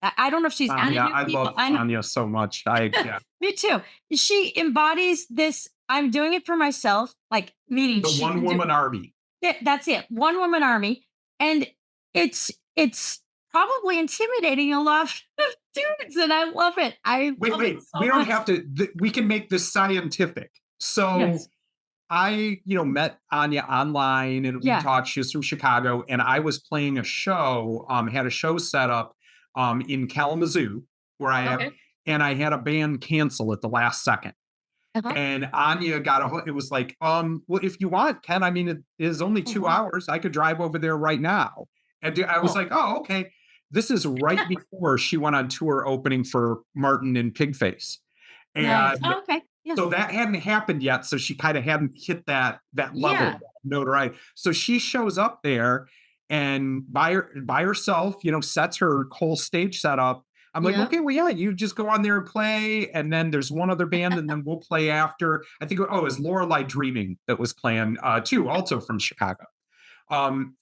I don't know if she's added Anya, new I people. love I know. Anya so much. I yeah. Me too. She embodies this. I'm doing it for myself, like meaning The she one can do woman army. that's it. One woman army. And it's probably intimidating a lot of dudes, and I love it. I Wait, love it wait. We so don't much. have to. We can make this scientific. So Yes. I, met Anya online and we Yeah. talked. She was from Chicago, and I was playing a show. Had a show set up in Kalamazoo where I have, Okay. and I had a band cancel at the last second. Uh-huh. And Anya got it was like, well, if you want, Ken, I mean, it is only 2 hours. I could drive over there right now. And I was Cool. like, oh, okay. This is right before she went on tour opening for Martin and Pigface. Nice. And Oh, okay. Yeah. so that hadn't happened yet. So she kind of hadn't hit that level Yeah. of notoriety. So she shows up there and by herself, sets her whole stage setup. I'm like, Yeah. okay, well, yeah, you just go on there and play, and then there's one other band, and then we'll play after. I think, oh, it was Lorelei Dreaming that was playing too, also from Chicago.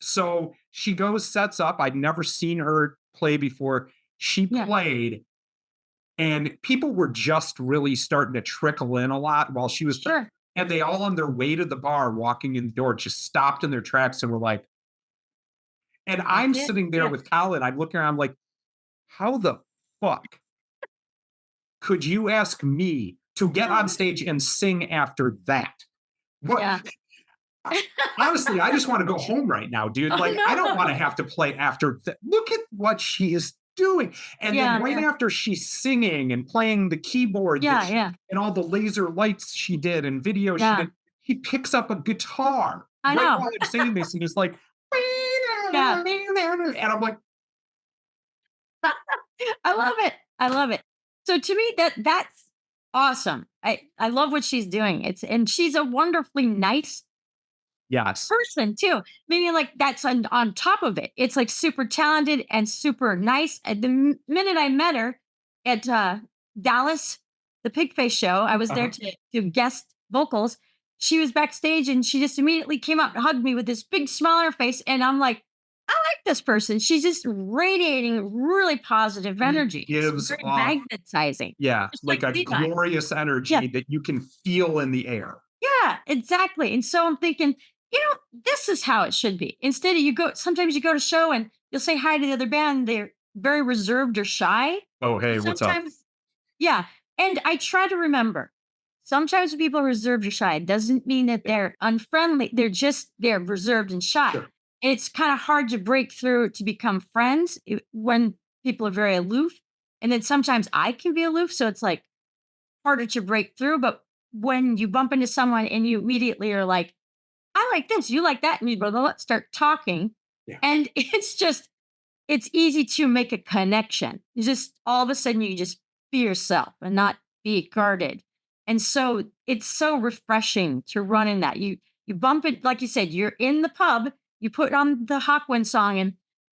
So she goes, sets up. I'd never seen her play before. She Yeah. played, and people were just really starting to trickle in a lot while she was, Sure. and they all on their way to the bar, walking in the door, just stopped in their tracks and were like, and That's I'm it. sitting there Yeah. with Colin. I'm looking around, I'm like, how the fuck could you ask me to get on stage and sing after that? What? Yeah. Honestly, I just want to go home right now, dude. Oh Like, I don't want to no. have to play after that. Look at what she is doing. And then Yeah. right after she's singing and playing the keyboard Yeah. Yeah. and all the laser lights she did and videos she Yeah. did, he picks up a guitar I right know. while I'm saying this. And he's like, Yeah. and I'm like, I love it. I love it. So to me, that's awesome. I love what she's doing. It's and she's a wonderfully nice Yes. person too. Meaning like that's on top of it. It's like super talented and super nice. And the minute I met her at Dallas, the Pigface show, I was there Uh-huh. to guest vocals. She was backstage and she just immediately came out and hugged me with this big smile on her face. And I'm like, I like this person. She's just radiating really positive She energy. It's gives very off, magnetizing, yeah, just like like a Levi. glorious Yeah. energy that you can feel in the air. Yeah, exactly. And so I'm thinking, this is how it should be. Instead of sometimes you go to show and you'll say hi to the other band, they're very reserved or shy. Oh, hey, what's up? Sometimes, yeah. And I try to remember, sometimes when people are reserved or shy, it doesn't mean that Yeah, they're unfriendly. They're reserved and shy. sure. It's kind of hard to break through to become friends when people are very aloof. And then sometimes I can be aloof. So it's like, harder to break through. But when you bump into someone and you immediately are like, I like this, you like that, and you blah, blah, blah, start talking. Yeah, And it's easy to make a connection. You just all of a sudden you just be yourself and not be guarded. And so it's so refreshing to run in that. You bump it, like you said, you're in the pub, you put on the Hawkwind song and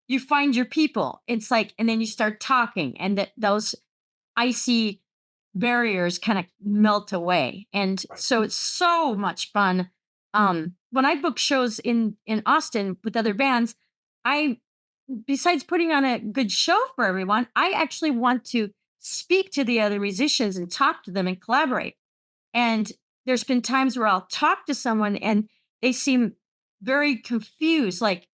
you find your people. It's like, and then you start talking, and those icy barriers kind of melt away. And right. so it's so much fun. When I book shows in Austin with other bands, I besides putting on a good show for everyone, I actually want to speak to the other musicians and talk to them and collaborate. And there's been times where I'll talk to someone and they seem very confused, like,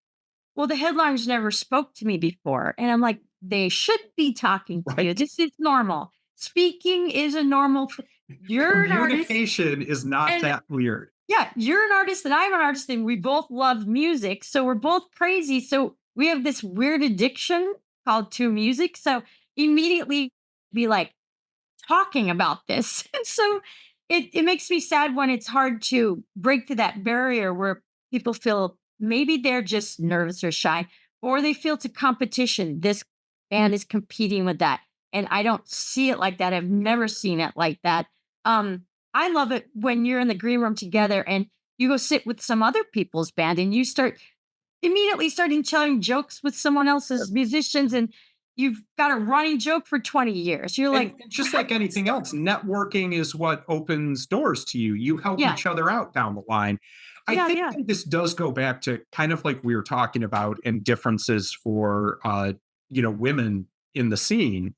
well, the headliners never spoke to me before. And I'm like, they should be talking to you. Right. This is normal. Speaking is a normal you're an artist. Communication is not And that weird. yeah, you're an artist and I'm an artist, and we both love music. So we're both crazy. So we have this weird addiction called to music. So immediately be like, talking about this. And so it makes me sad when it's hard to break through that barrier where people feel maybe they're just nervous or shy, or they feel to competition. This band is competing with that. And I don't see it like that. I've never seen it like that. Um, I love it when you're in the green room together and you go sit with some other people's band and you start immediately starting telling jokes with someone else's musicians, and you've got a running joke for 20 years. You're And like, just how like did this anything start? else, networking is what opens doors to you. You help Yeah. each other out down the line. I Yeah. think Yeah. that this does go back to kind of like we were talking about and differences for women in the scene,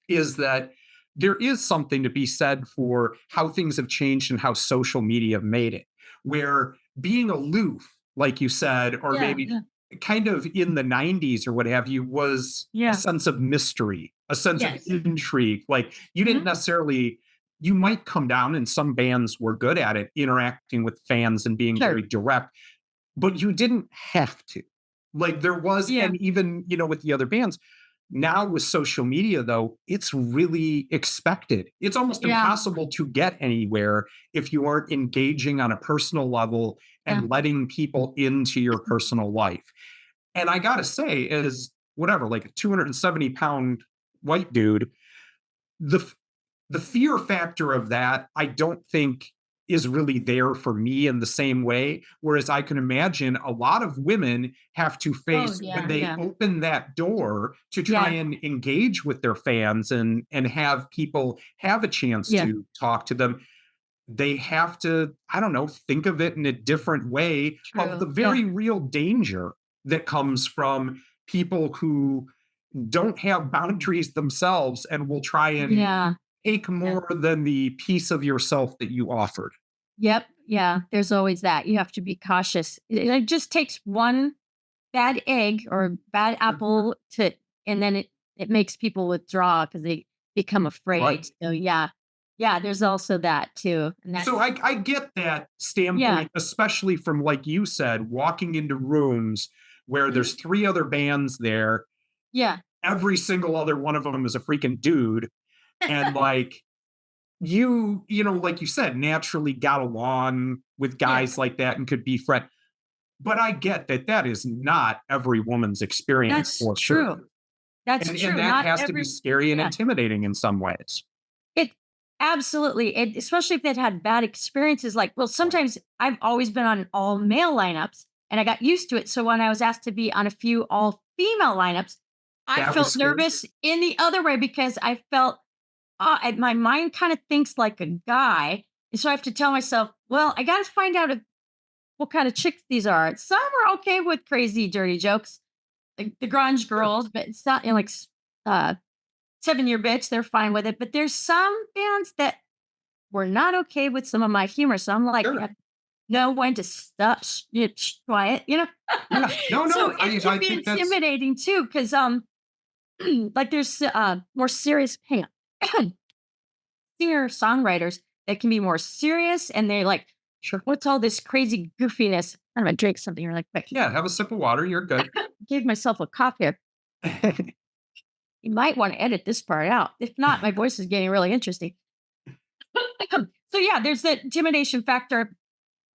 is that there is something to be said for how things have changed and how social media have made it. Where being aloof, like you said, or Yeah. maybe Yeah. kind of in the 90s or what have you, was a Yeah. sense of mystery, a sense of Yes. intrigue. Like you didn't Mhm. necessarily, you might come down, and some bands were good at it, interacting with fans and being Sure. very direct, but you didn't have to. Like there was, Yeah. and even, with the other bands, now with social media though, it's really expected. It's almost Yeah. impossible to get anywhere if you aren't engaging on a personal level Yeah. and letting people into your personal life. And I gotta say, as whatever, like a 270-pound white dude, the the fear factor of that, I don't think is really there for me in the same way. Whereas I can imagine a lot of women have to Oh, face when yeah. they Yeah. open that door to try Yeah. and engage with their fans and have people have a chance Yeah. to talk to them. They have to, I don't know, think of it in a different way of the True. Yeah. very real danger that comes from people who don't have boundaries themselves and will try and Yeah. take Yeah. more than the piece of yourself that you offered. Yep. Yeah. There's always that. You have to be cautious. It just takes one bad egg or bad apple and then it makes people withdraw because they become Right. afraid. So yeah. Yeah. There's also that too. And So that's, I get that yeah. standpoint, especially from, like you said, walking into rooms where Mhm. there's 3 other bands there, Yeah. every single other one of them is a freaking dude, and, like, like you said, naturally got along with Yeah. guys like that and could be friend, but I get that that is not every woman's experience That's for sure, true. That's and true. that Not has to be every scary and yeah. intimidating in some ways. It Absolutely, and especially if they'd had bad experiences, like, well, Right. sometimes I've always been on all male lineups, and I got used to it, so when I was asked to be on a few all female lineups, I That was felt scary. nervous in the other way because I felt, and my mind kinda thinks like a guy, and so I have to tell myself, "Well, I gotta find out if what kind of chicks these are." Some are okay with crazy, dirty jokes, like the grunge Sure. girls, but it's not, like, 7-Year Bitch, they're fine with it, but there's some bands that were not okay with some of my humor. So I'm like, Sure. I know when to stop, quiet, Yeah. No, so no. it can I be think that's intimidating too, because like there's more serious, hang on, singer songwriters that can be more serious, and they're like, sure. what's all this crazy goofiness? I'm gonna drink something really quick. Yeah. Have a sip of water. You're good. Gave myself a cough here. You might want to edit this part out. If not, my voice is getting really interesting. So yeah, there's the intimidation factor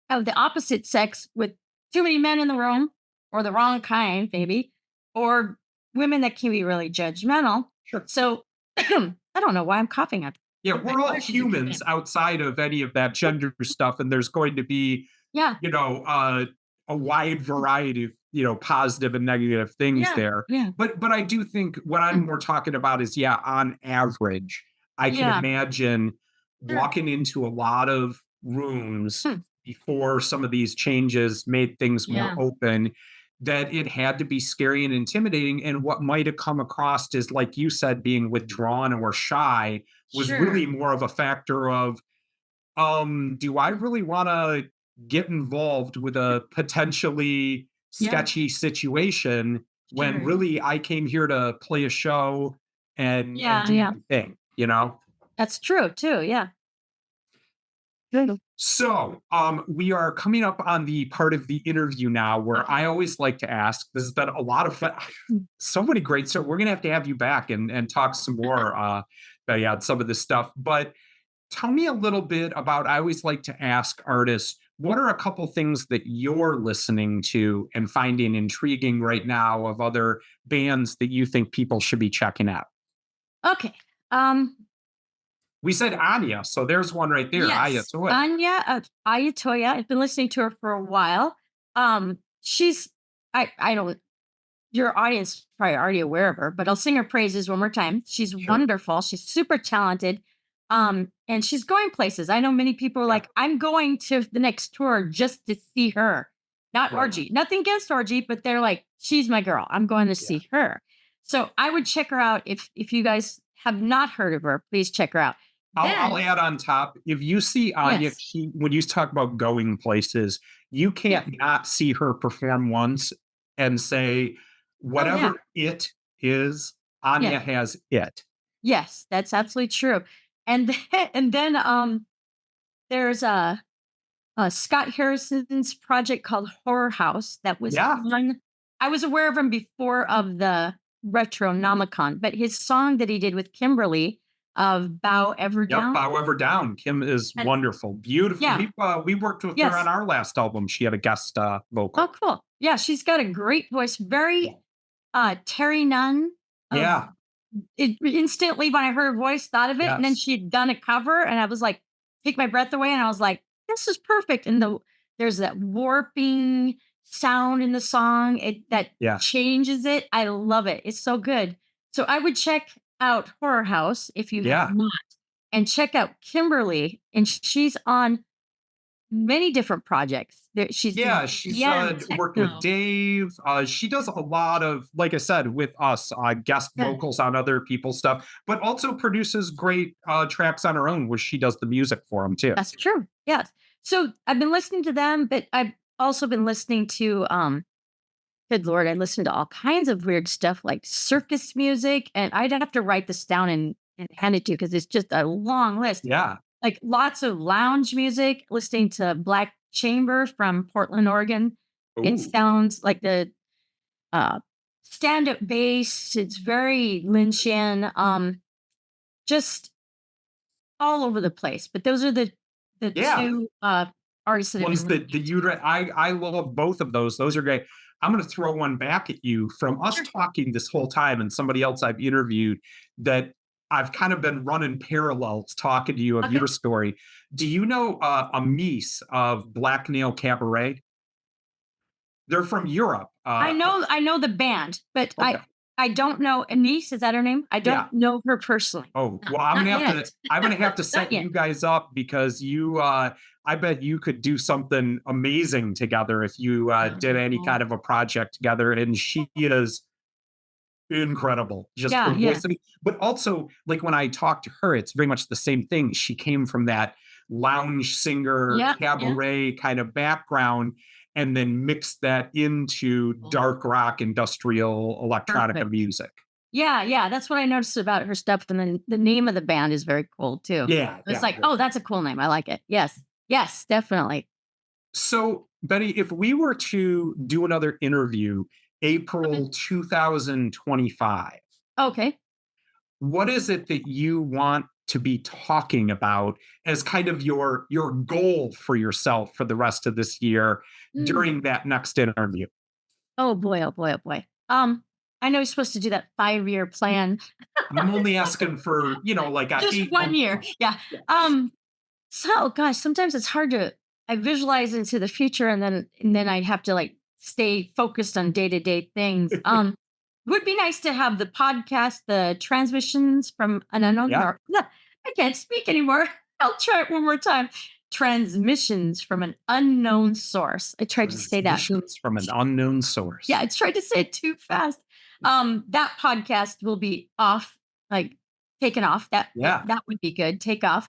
of the opposite sex with too many men in the room, or the wrong kind, maybe, or women that can be really judgmental. Sure. So I don't know why I'm coughing. I Yeah. think my We're all allergies are kicking humans in. outside of any of that gender stuff. And there's going to be, Yeah, you know, a wide variety of, positive and negative things yeah, there. yeah, But I do think what I'm more talking about is, yeah, on average, I can yeah. imagine Sure. walking into a lot of rooms Hmm. before some of these changes made things more Yeah, open, that it had to be scary and intimidating. And what might have come across as, like you said, being withdrawn or shy was sure. really more of a factor of, do I really want to get involved with a potentially Yeah, sketchy situation when sure. really I came here to play a show and Yeah, do yeah. my thing, you know? That's true too. Yeah. Good. So, we are coming up on the part of the interview now where Okay. I always like to ask. This has been a lot of fun. Mm. So many great. So we're gonna have you back and talk some more. But yeah, some of this stuff. But tell me a little bit about. I always like to ask artists, what are a couple things that you're listening to and finding intriguing right now of other bands that you think people should be checking out? Okay. Um. We said Anya, so there's one right there. Aya Yes, Toy. Anya Ayatoya. I've been listening to her for a while. She's I don't, your audience is probably already aware of her, but I'll sing her praises one more time. She's Sure. wonderful. She's super talented. And she's going places. I know many people are Yeah. like, I'm going to the next tour just to see her. Not Right. Orgy. Nothing against Orgy, but they're like, she's my girl. I'm going to Yeah. see her. So I would check her out. If you guys have not heard of her, please check her out. I'll Then, add on top, if you see Anya, yes. when you talk about going places, you Yeah. can't not see her perform once and say, Oh yeah. whatever it is, Yeah. Anya has it. Yes, that's absolutely true. And then, there's Scott Harrison's project called Horror House that was Yeah. on. I was aware of him before of the Retronomicon, but his song that he did with Kimberly of Bow Ever Yep. Down. However, down. Kim is And wonderful. Beautiful. yeah, We worked with her on yes. our last album. She had a guest Oh, vocal. cool. Yeah, she's got a great voice. Very Terry Nunn of Yeah. it instantly when I heard her voice, thought of it, and then Yes. she had done a cover, and I was like, take my breath away, and I was like, this is perfect. And there's that warping sound in the song, that Yeah. changes it. I love it. It's so good. So I would check out Horror House if you have Yeah. not, and check out Kimberly, and she's on many different projects. She's Yeah, she's yeah, worked with techno. Dave. She does a lot of, like I said, with us, guest Yeah, vocals on other people's stuff, but also produces great tracks on her own where she does the music for them too. that's true. Yes. So I've been listening to them, but I've also been listening to good lord, I listen to all kinds of weird stuff like circus music, and I'd have to write this down and hand it to you because it's just a long list. Yeah. Like lots of lounge music, listening to Black Chamber from Portland, Oregon. It Ooh. sounds like the uh, stand-up bass. It's very Lynchian. Just all over the place. But those are the Yeah. two artists that I've been Ones listening that the to. uterine. I love both of those. Those are great. I'm going to throw one back at you from us Sure. talking this whole time and somebody else I've interviewed that I've kind of been running parallels talking to you of Okay. your story. Do you know Amis of Black Nail Cabaret? They're from Europe. I know the band, but Okay. I don't know Anise, is that her name? I don't Yeah. know her personally. Oh, No, well, not yet. I'm gonna have to Not set yet. you guys up because I bet you could do something amazing together if you did any Oh. kind of a project together. And she is incredible. Just her Yeah, yeah. voice. I mean, but also, like when I talk to her, it's very much the same thing. She came from that lounge singer, Yeah, yeah. cabaret kind of background, and then mixed that into Oh, dark rock, industrial electronica perfect. music. Yeah, yeah, that's what I noticed about her stuff, and then the name of the band is very cool too. Yeah, It's yeah. like, "Oh, that's a cool name, I like it." Yes. Yes, definitely. So, Betty, if we were to do another interview Okay. April 2025, Okay. what is it that you want to be talking about as kind of your goal for yourself for the rest of this year Mm. during that next interview? Oh boy, oh boy, oh boy. I know you're supposed to do that 5-year plan. I'm only asking for, like a Just 1 8 month year. plan. Yeah. Yeah. Um, so gosh, sometimes it's hard to I visualize into the future and then I have to like stay focused on day-to-day things. Would be nice to have the podcast, the transmissions from an unknown Yeah. or no, I can't speak anymore. I'll try it one more time. Transmissions from an unknown source. I tried to say that. Transmissions from an unknown Yeah, source. I tried to say it too fast. That podcast will be off, like taken off. Yeah. That would be good. Take off.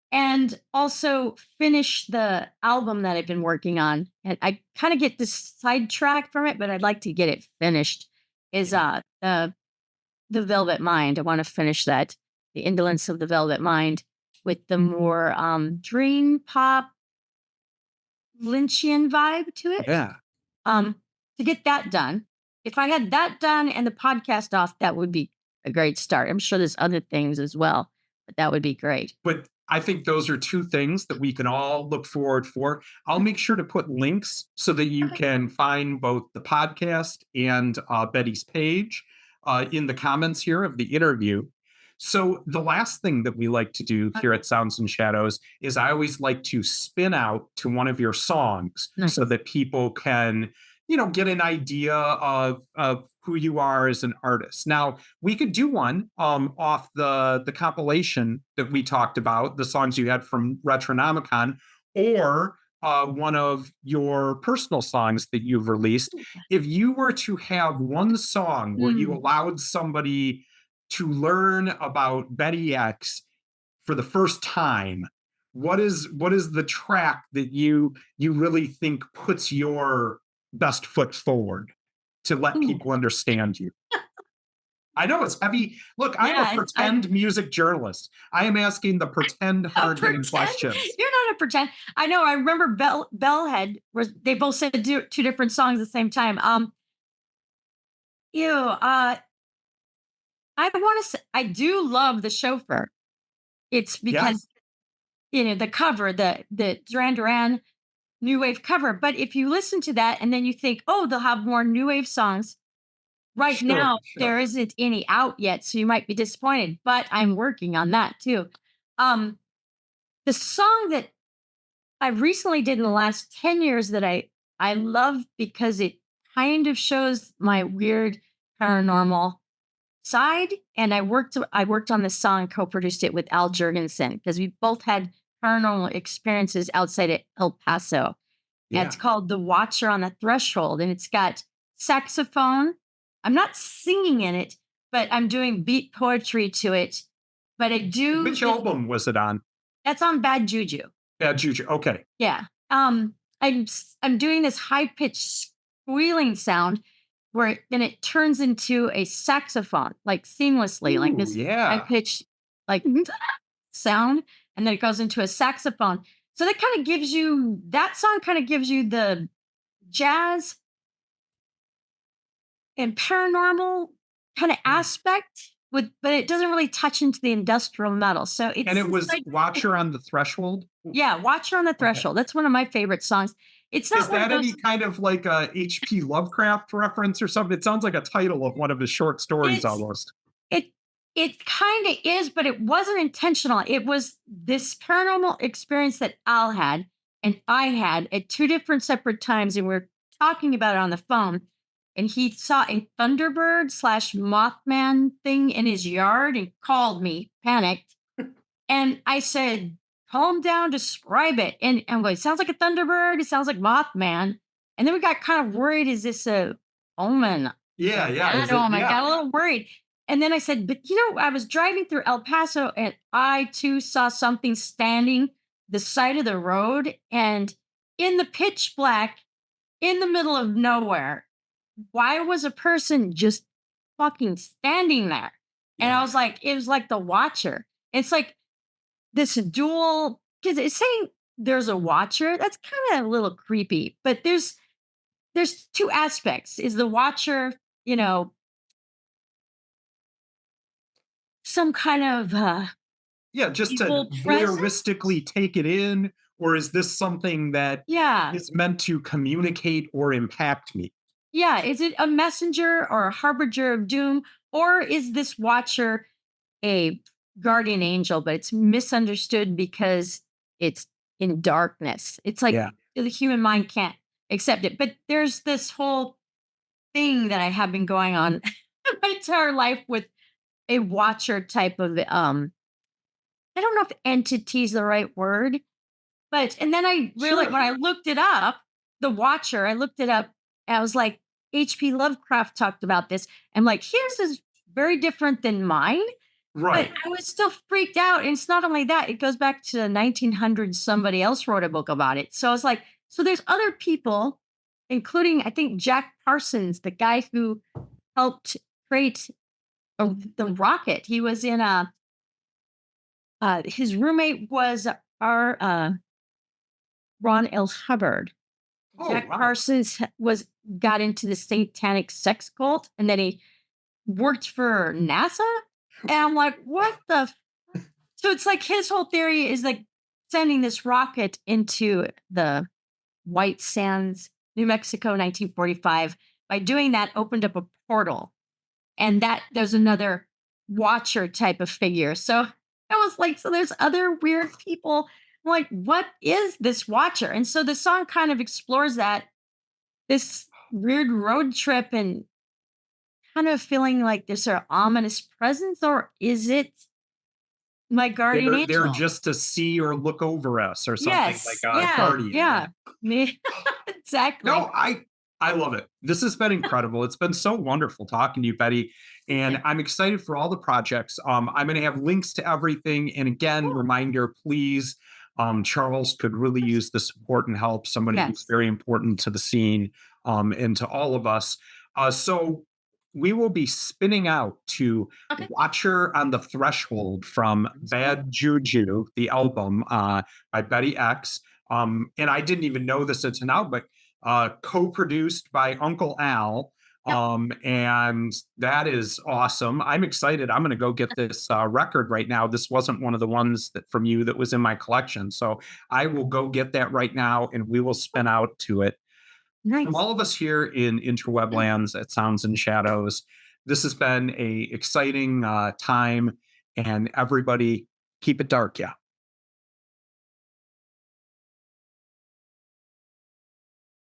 And also finish the album that I've been working on. And I kind of get this sidetracked from it, but I'd like to get it finished. Is Yeah. the Velvet Mind. I want to finish that. The Indolence of the Velvet Mind with the more dream pop Lynchian vibe to it. Yeah. Um, to get that done. If I had that done and the podcast off, that would be a great start. I'm sure there's other things as well, but that would be great. But I think those are two things that we can all look forward for. I'll make sure to put links so that you Okay. can find both the podcast and Betty's page in the comments here of the interview. So the last thing that we like to do here Okay. at Sounds and Shadows is I always like to spin out to one of your songs so Nice. that people can, get an idea of who you are as an artist. Now, we could do one off the compilation that we talked about, the songs you had from Retronomicon, or one of your personal songs that you've released. If you were to have one song where you Mm. allowed somebody to learn about Betty X for the first time, what is the track that you really think puts your best foot forward to let Ooh. people understand you? I know it's heavy. Look, I'm a Yeah, I pretend music journalist. I am asking the pretend a hard hitting pretend. questions. You're not a pretend. I know. I remember Bellhead, where they both said two different songs at the same time. Ew. I want to say I do love the chauffeur. It's because Yes, the cover, the Duran Duran new wave cover. But if you listen to that and then you think, oh, they'll have more new wave songs. Right sure, now, sure. there isn't any out yet, so you might be disappointed. But I'm working on that too. Um, the song that I recently did in the last 10 years that I love because it kind of shows my weird paranormal side. And I worked on this song, co-produced it with Al Jurgensen because we both had paranormal experiences outside of El Paso. And it's Yeah. called The Watcher on the Threshold. And it's got saxophone. I'm not singing in it, but I'm doing beat poetry to it. But I do Which this album was it on? that's on Bad Juju. Yeah, Juju. Okay. Yeah. I'm doing this high pitched squealing sound where then it turns into a saxophone, like seamlessly, like Ooh, this high yeah. pitched like sound, and then it goes into a saxophone. So that song kind of gives you the jazz and paranormal kind of Yeah. aspect but it doesn't really touch into the industrial metal. So And it's it was like Watcher on the Threshold? yeah, Watcher on the Okay. Threshold. That's one of my favorite songs. It's Is not one of that any those kind of like a H.P. Lovecraft reference or something? It sounds like a title of one of his short stories it's almost. it It kind of is, but it wasn't intentional. It was this paranormal experience that Al had and I had at two different separate times, and we are talking about it on the phone. And he saw a Thunderbird slash Mothman thing in his yard and called me, panicked. And I said, calm down, describe it. And I'm like, sounds like a Thunderbird. It sounds like Mothman. And then we got kind of worried. Is this a omen? Yeah, yeah. Bad Is it? omen? Yeah, Got a little worried. And then I said, but I was driving through El Paso and I too saw something standing the side of the road and in the pitch black in the middle of nowhere. Why was a person just fucking standing there? And I yeah, was like, it was like the Watcher. It's like this dual, because it's saying there's a Watcher. That's kind of a little creepy, but there's two aspects. Is the Watcher, you know, some kind of yeah. Just to evil presence? voyeuristically take it in, or is this something that Yeah. is meant to communicate or impact me? Yeah. Is it a messenger or a harbinger of doom? Or is this Watcher a guardian angel, but it's misunderstood because it's in darkness? It's like Yeah. the human mind can't accept it. But there's this whole thing that I have been going on my entire life with a Watcher type of I don't know if entity is the right word. But and then I realized Sure. when I looked it up, the Watcher, I looked it up, and I was like, H.P. Lovecraft talked about this. I'm like, his is very different than mine, but Right. I was still freaked out. And it's not only that, it goes back to the 1900s. Somebody else wrote a book about it. So I was like, so there's other people, including I think Jack Parsons, the guy who helped create the rocket. He was in a his roommate was our Ron L. Hubbard. Oh, Jack wow. Parsons got into the satanic sex cult, and then he worked for NASA. And I'm like, what the? So it's like his whole theory is like sending this rocket into the White Sands, New Mexico, 1945. By doing that, opened up a portal, and that there's another Watcher type of figure. So I was like, so there's other weird people. I'm like, what is this Watcher? And so the song kind of explores that this weird road trip and kind of feeling like there's an ominous presence, or is it my guardian They're angel? just to see or look over us or something like Yes. a Yeah. guardian. Yeah. Yeah. Me. No, Exactly. I love it. This has been incredible. It's been so wonderful talking to you, Betty, and I'm excited for all the projects. I'm going to have links to everything. And again, Oh, reminder, please. Charles could really use the support and help. Somebody who's yes. very important to the scene and to all of us. So we will be spinning out to Okay. Watcher on the Threshold from Bad Juju, the album by Betty X. And I didn't even know this until now, but co-produced by Uncle Al. Yep. And that is awesome. I'm excited. I'm going to go get this record right now. This wasn't one of the ones that from you that was in my collection. So I will go get that right now and we will spin out to it. From Nice. all of us here in Interweblands at Sounds and Shadows, this has been a exciting time and everybody keep it dark. Yeah.